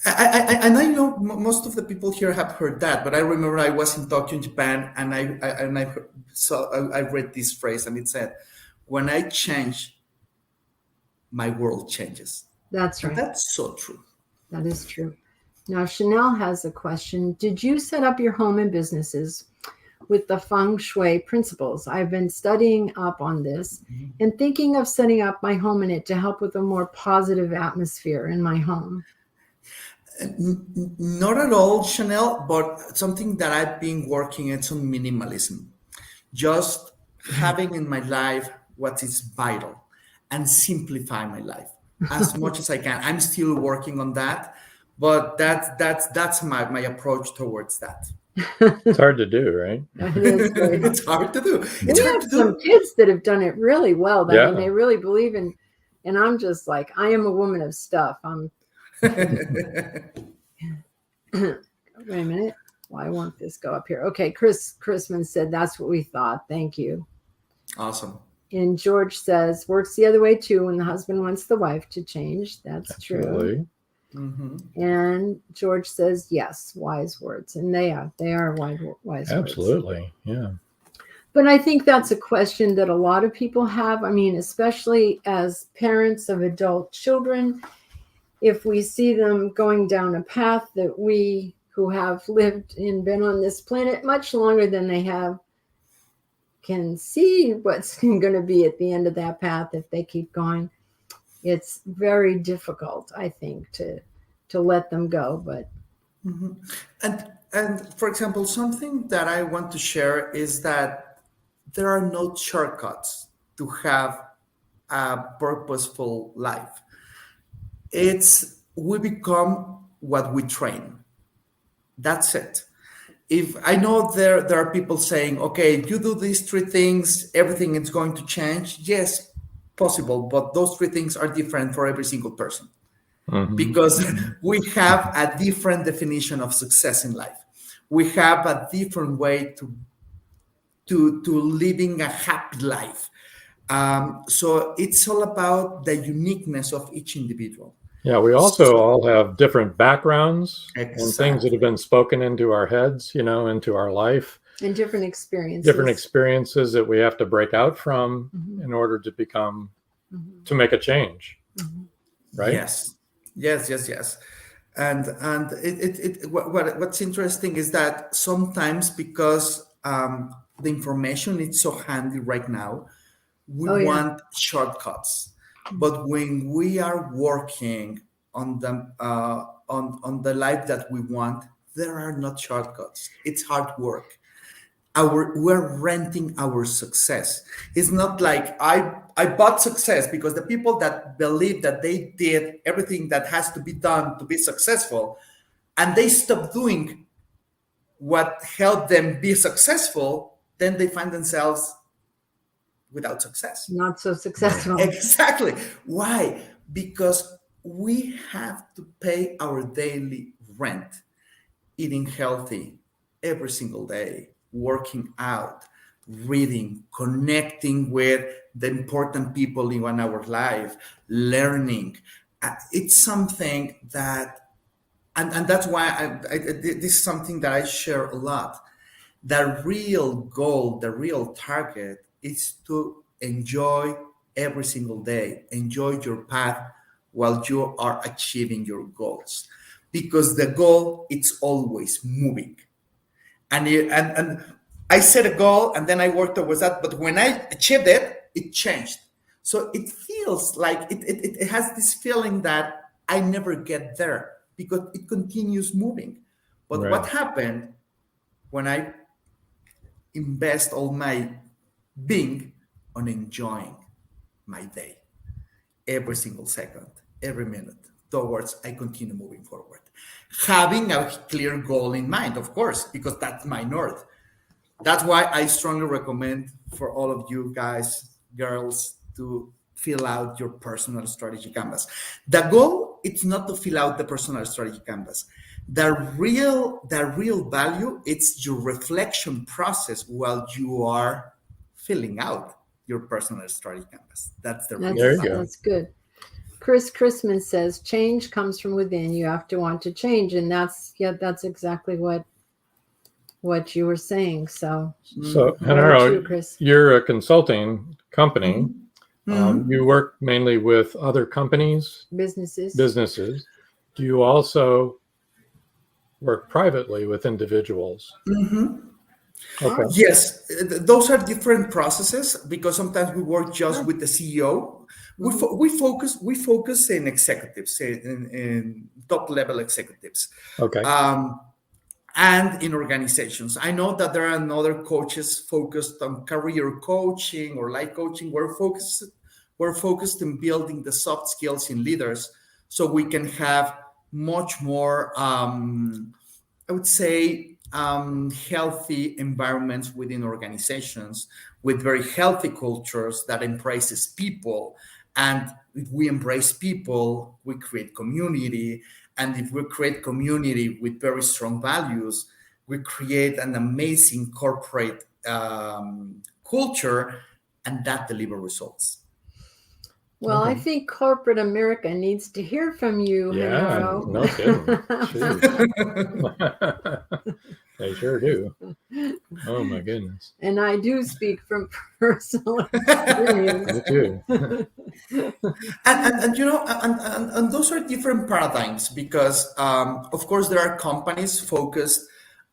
Speaker 4: And I know most of the people here have heard that, but I remember I was in Tokyo, in Japan, and I read this phrase, and it said, "When I change, my world changes."
Speaker 3: That's right.
Speaker 4: And that's so true.
Speaker 3: That is true. Now, Chanel has a question. Did you set up your home and businesses with the feng shui principles? I've been studying up on this and thinking of setting up my home in it to help with a more positive atmosphere in my home.
Speaker 4: Not at all, Chanel, but something that I've been working on minimalism. Just having in my life what is vital and simplify my life as much as I can. I'm still working on that, but that's my approach towards that.
Speaker 2: It's hard to do, right?
Speaker 4: It's hard to do.
Speaker 3: We have some kids that have done it really well.
Speaker 2: Yeah.
Speaker 3: I mean, they really believe in, and I'm just like, I am a woman of stuff. Wait a minute. Why won't this go up here? Okay, Chris Chrisman said that's what we thought. Thank you.
Speaker 4: Awesome.
Speaker 3: And George says works the other way too when the husband wants the wife to change. That's
Speaker 2: Absolutely.
Speaker 3: true. Mm-hmm. And George says yes, wise words, and they are wise words.
Speaker 2: Absolutely, yeah.
Speaker 3: But I think that's a question that a lot of people have. I mean, especially as parents of adult children, if we see them going down a path that we who have lived and been on this planet much longer than they have can see what's going to be at the end of that path if they keep going. It's very difficult, I think, to let them go. But
Speaker 4: and for example, something that I want to share is that there are no shortcuts to have a purposeful life. We become what we train. That's it. If I know there are people saying, okay, you do these three things, everything is going to change. Yes, possible, but those three things are different for every single person. Mm-hmm. Because we have a different definition of success in life. We have a different way to living a happy life. So it's all about the uniqueness of each individual.
Speaker 2: Yeah, we also all have different backgrounds and things that
Speaker 4: Exactly.
Speaker 2: have been spoken into our heads, into our life,
Speaker 3: And different experiences.
Speaker 2: different experiences that we have to break out from
Speaker 3: Mhm.
Speaker 2: in order to become,
Speaker 3: Mhm.
Speaker 2: to make a change,
Speaker 3: Mhm.
Speaker 2: right?
Speaker 4: Yes, yes. And what's interesting is that sometimes because the information is so handy right now, we
Speaker 3: Oh, yeah.
Speaker 4: want shortcuts. But when we are working on the life that we want, there are not shortcuts. It's hard work. We're renting our success. It's not like I bought success, because the people that believe that they did everything that has to be done to be successful, and they stop doing what helped them be successful, then they find themselves without success.
Speaker 3: Not so successful.
Speaker 4: Exactly. Why? Because we have to pay our daily rent, eating healthy every single day, working out, reading, connecting with the important people in our life, learning. It's something that, and that's why this is something that I share a lot. The real goal, the real target is to enjoy every single day, enjoy your path while you are achieving your goals. Because the goal, it's always moving. And I set a goal and then I worked towards that. But when I achieved it, it changed. So it feels like it has this feeling that I never get there because it continues moving. But
Speaker 2: Right.
Speaker 4: what happened when I invest all my being on enjoying my day, every single second, every minute, towards I continue moving forward. Having a clear goal in mind, of course, because that's my north. That's why I strongly recommend for all of you guys, girls, to fill out your personal strategy canvas. The goal, it's not to fill out the personal strategy canvas. The real value, it's your reflection process while you are filling out your personal strategy canvas. That's the real
Speaker 2: There you
Speaker 4: value.
Speaker 2: go.
Speaker 3: That's good. Chris Chrisman says change comes from within. You have to want to change, and that's exactly what you were saying. So
Speaker 2: So,
Speaker 3: over to
Speaker 2: Genaro,
Speaker 3: you, Chris.
Speaker 2: you're a consulting company.
Speaker 4: Mhm.
Speaker 2: You work mainly with other companies, businesses. Do you also work privately with individuals? Okay.
Speaker 4: Yes, those are different processes because sometimes we work just with the CEO. We focus in executives, in top level executives,
Speaker 2: Okay.
Speaker 4: and in organizations. I know that there are other coaches focused on career coaching or life coaching. We're focused in building the soft skills in leaders so we can have much more, I would say, healthy environments within organizations with very healthy cultures that embraces people. And if we embrace people, we create community. And if we create community with very strong values, we create an amazing corporate culture, and that deliver results.
Speaker 3: Well, I
Speaker 2: Okay.
Speaker 3: think corporate America needs to hear from you,
Speaker 2: Yeah,
Speaker 3: Genaro.
Speaker 2: no kidding. Jeez. They sure do. Oh my goodness.
Speaker 3: And I do speak from personal experience.
Speaker 2: Me too.
Speaker 4: And those are different paradigms because of course there are companies focused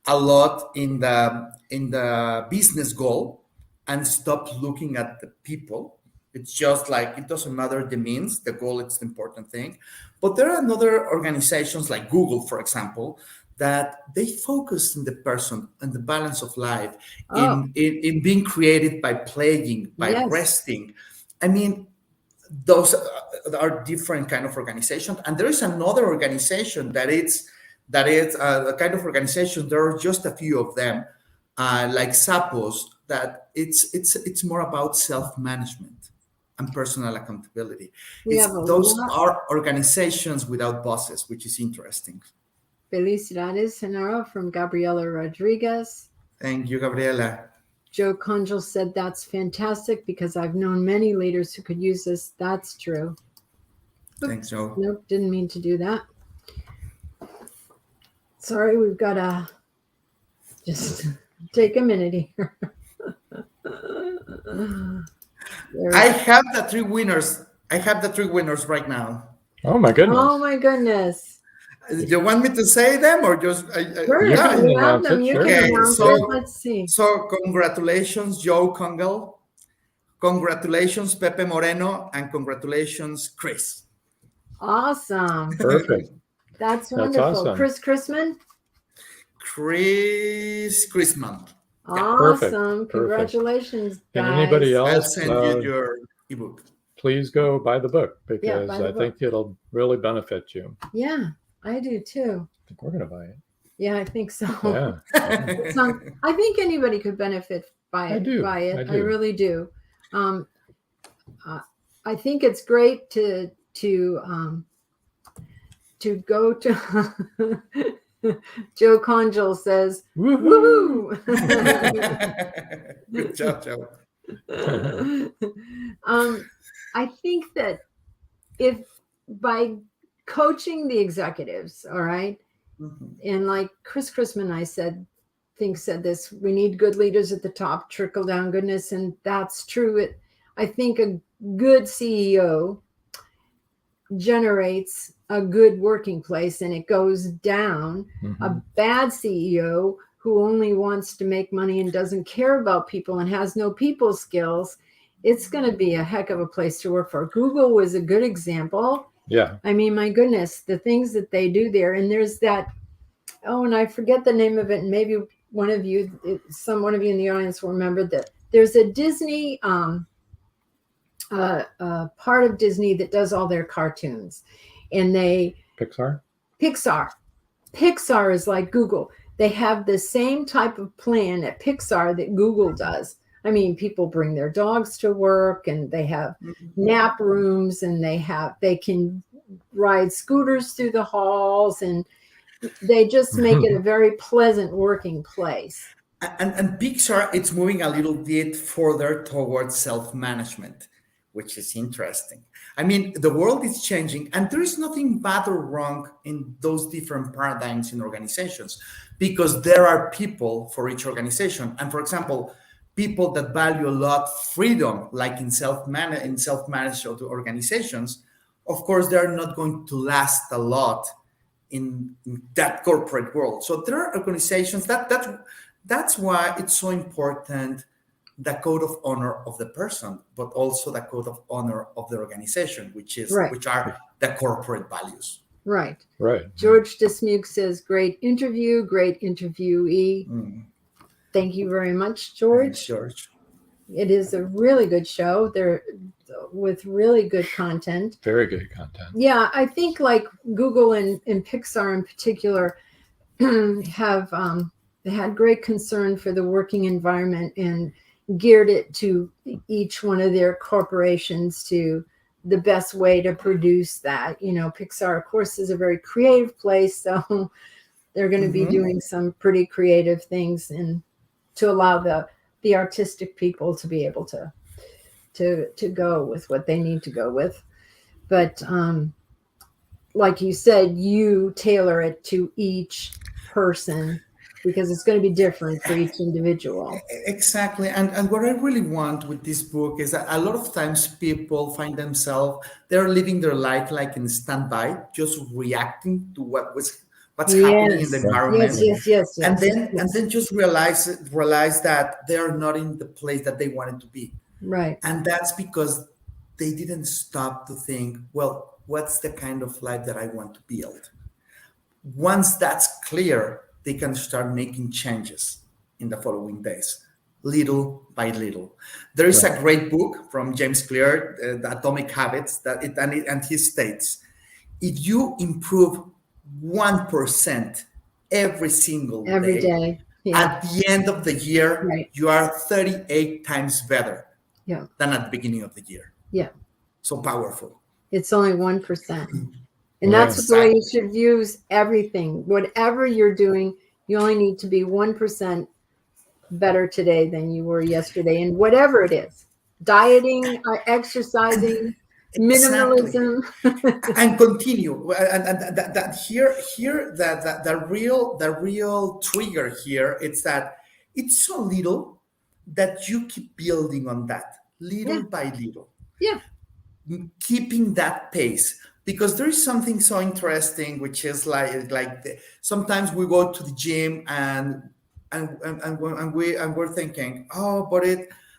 Speaker 4: a lot in the business goal and stop looking at the people. It's just like it doesn't matter the means, the goal is the important thing. But there are other organizations like Google, for example, that they focus on the person and the balance of life,
Speaker 3: Oh,
Speaker 4: in being created by playing, by
Speaker 3: yes.
Speaker 4: resting. I mean, those are different kind of organizations, and there is another organization that is a kind of organization. There are just a few of them, like Sapos, that it's more about self-management and personal accountability.
Speaker 3: We have a
Speaker 4: Those
Speaker 3: lot.
Speaker 4: are organizations without bosses, which is interesting.
Speaker 3: Felicidades, Genaro, from Gabriela Rodriguez.
Speaker 4: Thank you, Gabriela.
Speaker 3: Joe Conjal said that's fantastic because I've known many leaders who could use this. That's true.
Speaker 4: Thanks, Joe.
Speaker 3: Nope, didn't mean to do that. Sorry, we've got to just take a minute here.
Speaker 4: I have the three winners. I have the three winners right now.
Speaker 2: Oh my goodness.
Speaker 3: Oh my goodness.
Speaker 4: Do you want me to say them or just?
Speaker 3: Sure,
Speaker 2: You
Speaker 3: if
Speaker 2: can
Speaker 3: you have
Speaker 2: announce
Speaker 3: them,
Speaker 2: it,
Speaker 3: you
Speaker 2: sure.
Speaker 3: can
Speaker 4: Okay,
Speaker 3: announce
Speaker 4: so-
Speaker 3: it. Let's see.
Speaker 4: So congratulations, Joe Congal. Congratulations, Pepe Moreno, and congratulations, Chris.
Speaker 3: Awesome.
Speaker 2: Perfect.
Speaker 3: That's wonderful.
Speaker 2: awesome.
Speaker 3: Chris Chrisman?
Speaker 4: Chris Chrisman.
Speaker 2: Perfect,
Speaker 3: Awesome.
Speaker 2: perfect.
Speaker 3: Congratulations, guys.
Speaker 2: And anybody
Speaker 4: I'll
Speaker 2: else,
Speaker 4: send you your ebook.
Speaker 2: please go buy the book because
Speaker 3: buy the
Speaker 2: I think it'll really benefit you.
Speaker 3: Yeah, I do too.
Speaker 2: I think we're going to buy it.
Speaker 3: Yeah, I think so.
Speaker 2: Yeah.
Speaker 3: So, I think anybody could benefit by it.
Speaker 2: I do.
Speaker 3: I
Speaker 2: do.
Speaker 3: really do. I think it's great to go to. Joe Congal says,
Speaker 2: Woohoo!
Speaker 3: "Woohoo!"
Speaker 4: Good job, Joe.
Speaker 3: I think that if by coaching the executives, all right, and like Chris Chrisman, said this, we need good leaders at the top, trickle down goodness, and that's true. I think a good CEO generates a good working place and it goes down. A bad CEO who only wants to make money and doesn't care about people and has no people skills, it's going to be a heck of a place to work for. Google was a good example.
Speaker 2: Yeah.
Speaker 3: I mean, my goodness, the things that they do there. And there's that, and I forget the name of it. And maybe one of you in the audience will remember that there's a Disney, part of Disney that does all their cartoons. And
Speaker 2: Pixar
Speaker 3: is like Google. They have the same type of plan at Pixar that Google does. I mean, people bring their dogs to work and they have nap rooms and they can ride scooters through the halls and they just make it a very pleasant working place.
Speaker 4: And Pixar, it's moving a little bit further towards self-management, which is interesting. I mean, the world is changing and there is nothing bad or wrong in those different paradigms in organizations because there are people for each organization. And for example, people that value a lot freedom, like in self-managed organizations, of course, they're not going to last a lot in that corporate world. So there are organizations that's why it's so important, the code of honor of the person, but also the code of honor of the organization, which are the corporate values.
Speaker 3: Right.
Speaker 2: Right.
Speaker 3: George Dismuke says, great interview, great interviewee. Thank you very much, George.
Speaker 4: Thanks, George.
Speaker 3: It is a really good show. They're with really good content.
Speaker 2: Very good content.
Speaker 3: Yeah, I think like Google and Pixar in particular have had great concern for the working environment and geared it to each one of their corporations to the best way to produce that. You know, Pixar, of course, is a very creative place, so they're going to be doing some pretty creative things and to allow the artistic people to be able to go with what they need to go with. But like you said, you tailor it to each person because it's going to be different for each individual.
Speaker 4: Exactly. And what I really want with this book is that a lot of times people find themselves, they're living their life like in standby, just reacting to what's happening in the environment.
Speaker 3: Yes.
Speaker 4: And then just realize that they are not in the place that they wanted to be.
Speaker 3: Right.
Speaker 4: And that's because they didn't stop to think, well, what's the kind of life that I want to build? Once that's clear, they can start making changes in the following days, little by little. There is a great book from James Clear, The Atomic Habits, and he states, if you improve 1% every single day, at the end of the year, you are 38 times better than at the beginning of the year.
Speaker 3: Yeah.
Speaker 4: So powerful.
Speaker 3: It's only 1%. And that's the way you should use everything. Whatever you're doing, you only need to be 1% better today than you were yesterday. And whatever it is, dieting, exercising,
Speaker 4: Exactly.
Speaker 3: Minimalism.
Speaker 4: And continue. And that here that the real trigger here, it's that it's so little that you keep building on that little
Speaker 3: Yeah.
Speaker 4: by little,
Speaker 3: Yeah.
Speaker 4: keeping that pace, because there is something so interesting, which is sometimes we go to the gym and we're thinking, oh, but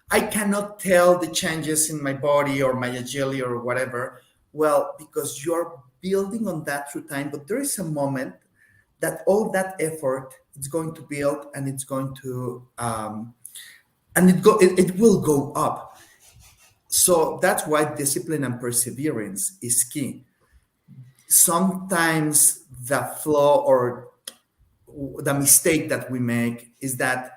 Speaker 4: I cannot tell the changes in my body or my agility or whatever. Well, because you're building on that through time, but there is a moment that all that effort is going to build, and it's going to it will go up. So that's why discipline and perseverance is key. Sometimes the flaw or the mistake that we make is that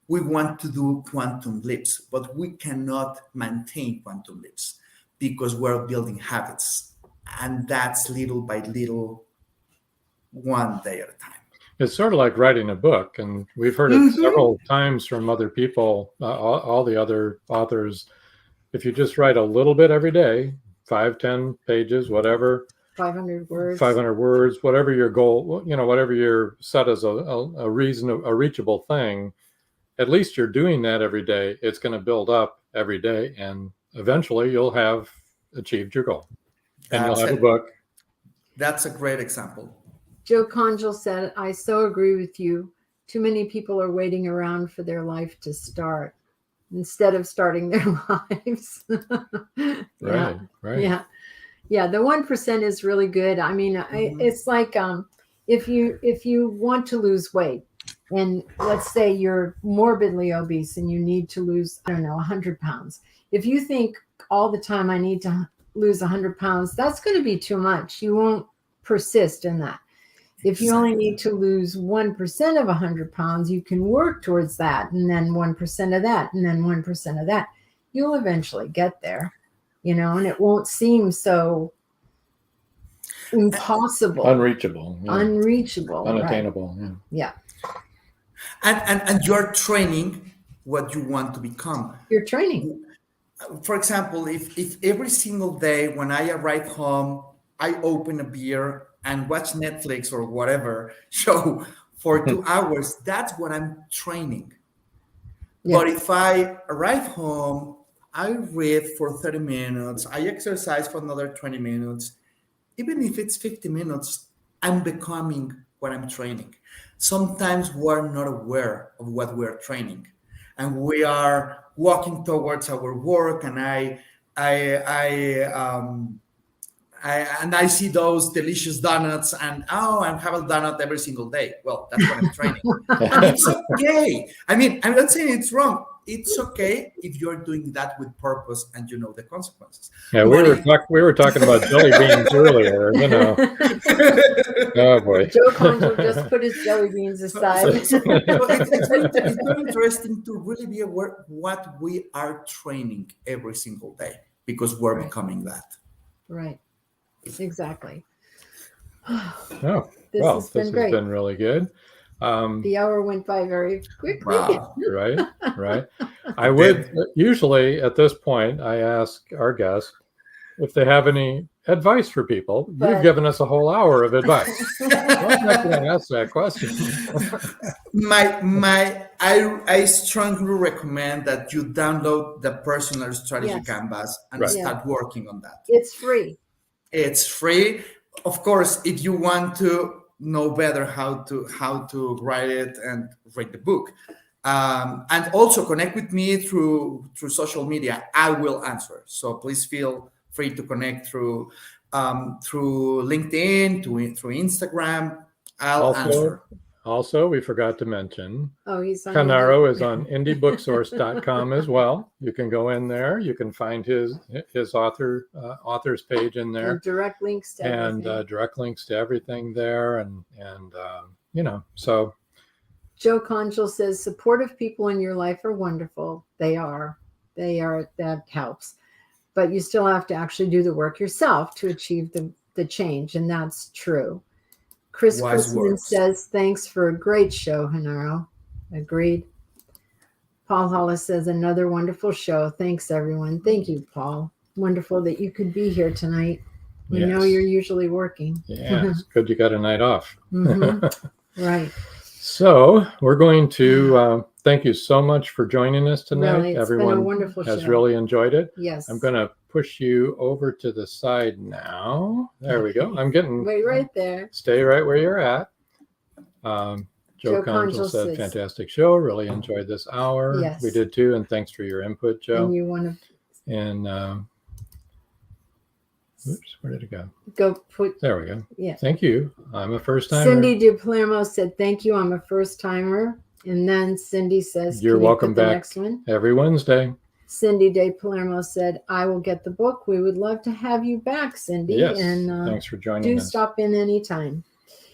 Speaker 4: we want to do quantum leaps, but we cannot maintain quantum leaps because we're building habits, and that's little by little, one day at a time.
Speaker 2: It's sort of like writing a book, and we've heard it several times from other people, all the other authors. If you just write a little bit every day, 5, 10 pages, whatever,
Speaker 3: 500
Speaker 2: words, whatever your goal, whatever you're set as a reachable thing, at least you're doing that every day. It's going to build up every day, and eventually you'll have achieved your goal, and you'll have a book.
Speaker 4: That's a great example.
Speaker 3: Joe Conjal said, I so agree with you. Too many people are waiting around for their life to start instead of starting their lives.
Speaker 2: Right.
Speaker 3: Yeah. The 1% is really good. I mean, it's like if you want to lose weight, and let's say you're morbidly obese and you need to lose, 100 pounds. If you think all the time I need to lose 100 pounds, that's going to be too much. You won't persist in that. If you only need to lose 1% of 100 pounds, you can work towards that, and then 1% of that, and then 1% of that. You'll eventually get there, and it won't seem so impossible.
Speaker 2: Unreachable. Yeah.
Speaker 3: Unattainable.
Speaker 2: Right.
Speaker 3: Yeah.
Speaker 4: And you're training what you want to become.
Speaker 3: You're training.
Speaker 4: For example, if every single day when I arrive home, I open a beer and watch Netflix or whatever show for 2 hours, that's what I'm training. Yeah. But if I arrive home, I read for 30 minutes, I exercise for another 20 minutes, even if it's 50 minutes, I'm becoming what I'm training. Sometimes we're not aware of what we're training, and we are walking towards our work, and I see those delicious donuts, and I have a donut every single day. Well, that's what I'm training. And it's okay. I mean, I'm not saying it's wrong. It's okay if you're doing that with purpose and you know the consequences.
Speaker 2: Yeah, we were talking about jelly beans earlier. Oh boy.
Speaker 3: Joe Conjal just put his jelly beans aside.
Speaker 4: It's very interesting to really be aware what we are training every single day, because we're becoming that.
Speaker 3: Right. Exactly.
Speaker 2: This has been really good.
Speaker 3: The hour went by very quickly.
Speaker 4: Wow.
Speaker 2: Right. I would usually at this point, I ask our guests if they have any advice for people. You've given us a whole hour of advice. I'm not going to ask that question.
Speaker 4: I strongly recommend that you download the personal strategy canvas and start working on that.
Speaker 3: It's free.
Speaker 4: It's free. Of course, if you want to know better how to write it and read the book, and also connect with me through social media, I will answer. So please feel free to connect through LinkedIn, through Instagram. I'll answer.
Speaker 2: Also, we forgot to mention,
Speaker 3: he's on
Speaker 2: GENARO is on indiebooksource.com as well. You can go in there. You can find his author's page in there.
Speaker 3: And direct links to everything.
Speaker 2: And direct links to everything there. And so.
Speaker 3: Joe Conjal says, supportive people in your life are wonderful. They are. That helps. But you still have to actually do the work yourself to achieve the change. And that's true. Chris Chrisman says, thanks for a great show, Genaro. Agreed. Paul Hollis says, another wonderful show. Thanks, everyone. Thank you, Paul. wonderful that you could be here tonight. We know
Speaker 2: Yes.
Speaker 3: you're usually working.
Speaker 2: Yeah, it's good you got a night off.
Speaker 3: Right.
Speaker 2: So we're going to thank you so much for joining us tonight.
Speaker 3: Really, it's
Speaker 2: Everyone
Speaker 3: been a wonderful
Speaker 2: has
Speaker 3: show.
Speaker 2: really enjoyed it.
Speaker 3: Yes.
Speaker 2: I'm going to push you over to the side now. There we go. I'm getting...
Speaker 3: Wait right there.
Speaker 2: Stay right where you're at. Joe Conjal
Speaker 3: Conjal
Speaker 2: said,
Speaker 3: says,
Speaker 2: fantastic show. Really enjoyed this hour.
Speaker 3: Yes.
Speaker 2: We did too. And thanks for your input, Joe.
Speaker 3: And you want to
Speaker 2: And oops, where did it go?
Speaker 3: go put,
Speaker 2: There we go.
Speaker 3: yeah.
Speaker 2: Thank you. I'm a first timer.
Speaker 3: Cindy DiPalermo said, thank you. I'm a first timer. And then Cindy says,
Speaker 2: You're
Speaker 3: can you
Speaker 2: welcome
Speaker 3: put the
Speaker 2: back
Speaker 3: next one?
Speaker 2: every Wednesday.
Speaker 3: Cindy De Palermo said, I will get the book. We would love to have you back, Cindy.
Speaker 2: Yes.
Speaker 3: And
Speaker 2: Thanks for joining
Speaker 3: do
Speaker 2: us.
Speaker 3: stop in anytime.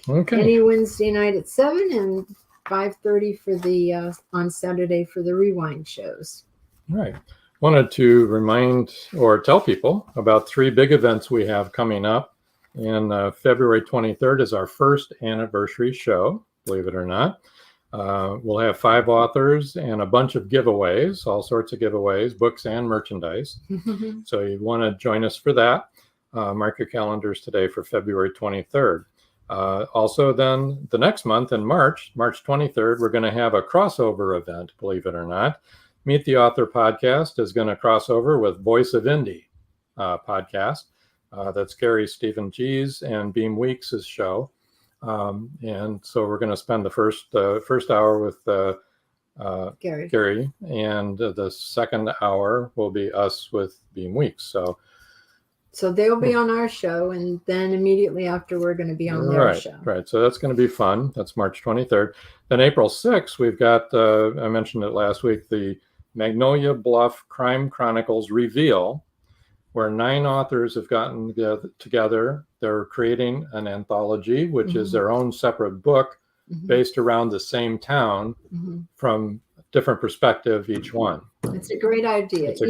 Speaker 2: Okay.
Speaker 3: Any Wednesday night at 7 and 5:30 for the on Saturday for the rewind shows.
Speaker 2: Right. Wanted to remind or tell people about 3 big events we have coming up. And February 23rd is our first anniversary show, believe it or not. We'll have 5 authors and a bunch of giveaways, all sorts of giveaways, books and merchandise. So you want to join us for that. Mark your calendars today for February 23rd. Also then the next month in March 23rd, we're going to have a crossover event, believe it or not. Meet the Author podcast is going to cross over with Voice of Indie podcast. That's Gary Stephen G's and Beam Weeks' show. And so we're going to spend the first hour with Gary, and the second hour will be us with Beam Weeks.
Speaker 3: So they'll be on our show, and then immediately after we're going to be on their show.
Speaker 2: Right. So that's going to be fun. That's March 23rd. Then April 6th, we've got, I mentioned it last week, the Magnolia Bluff Crime Chronicles Reveal, where 9 authors have gotten together. They're creating an anthology, which is their own separate book based around the same town from different perspective, each one.
Speaker 3: It's a great idea. Each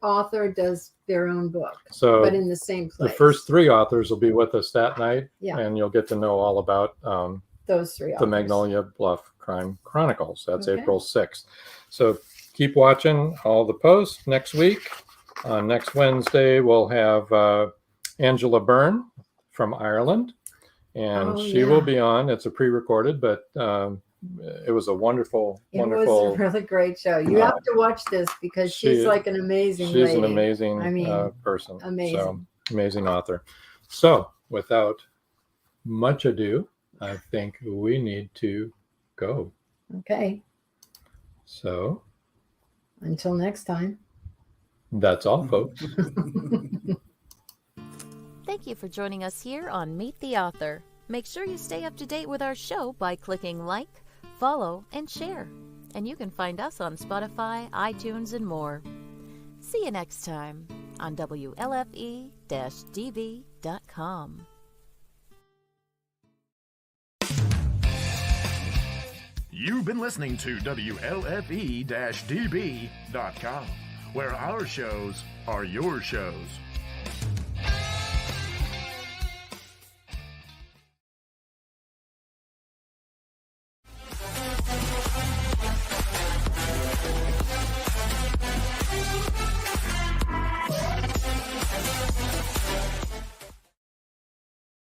Speaker 3: author does their own book, but in the same place.
Speaker 2: The first 3 authors will be with us that night,
Speaker 3: Yeah.
Speaker 2: and you'll get to know all about
Speaker 3: those 3 authors.
Speaker 2: the Magnolia Bluff Crime Chronicles. That's April 6th. So keep watching all the posts next week. Next Wednesday, we'll have Angela Byrne from Ireland, and she will be on. It's a pre-recorded, but it was a wonderful.
Speaker 3: It was a really great show. You have to watch this because she's like an amazing lady.
Speaker 2: She's an amazing person.
Speaker 3: Amazing.
Speaker 2: So, amazing author. So without much ado, I think we need to go.
Speaker 3: Okay.
Speaker 2: So
Speaker 3: until next time.
Speaker 2: That's all, folks.
Speaker 1: Thank you for joining us here on Meet the Author. Make sure you stay up to date with our show by clicking like, follow, and share. And you can find us on Spotify, iTunes, and more. See you next time on WLFE-DB.com.
Speaker 7: You've been listening to WLFE-DB.com, where our shows are your shows.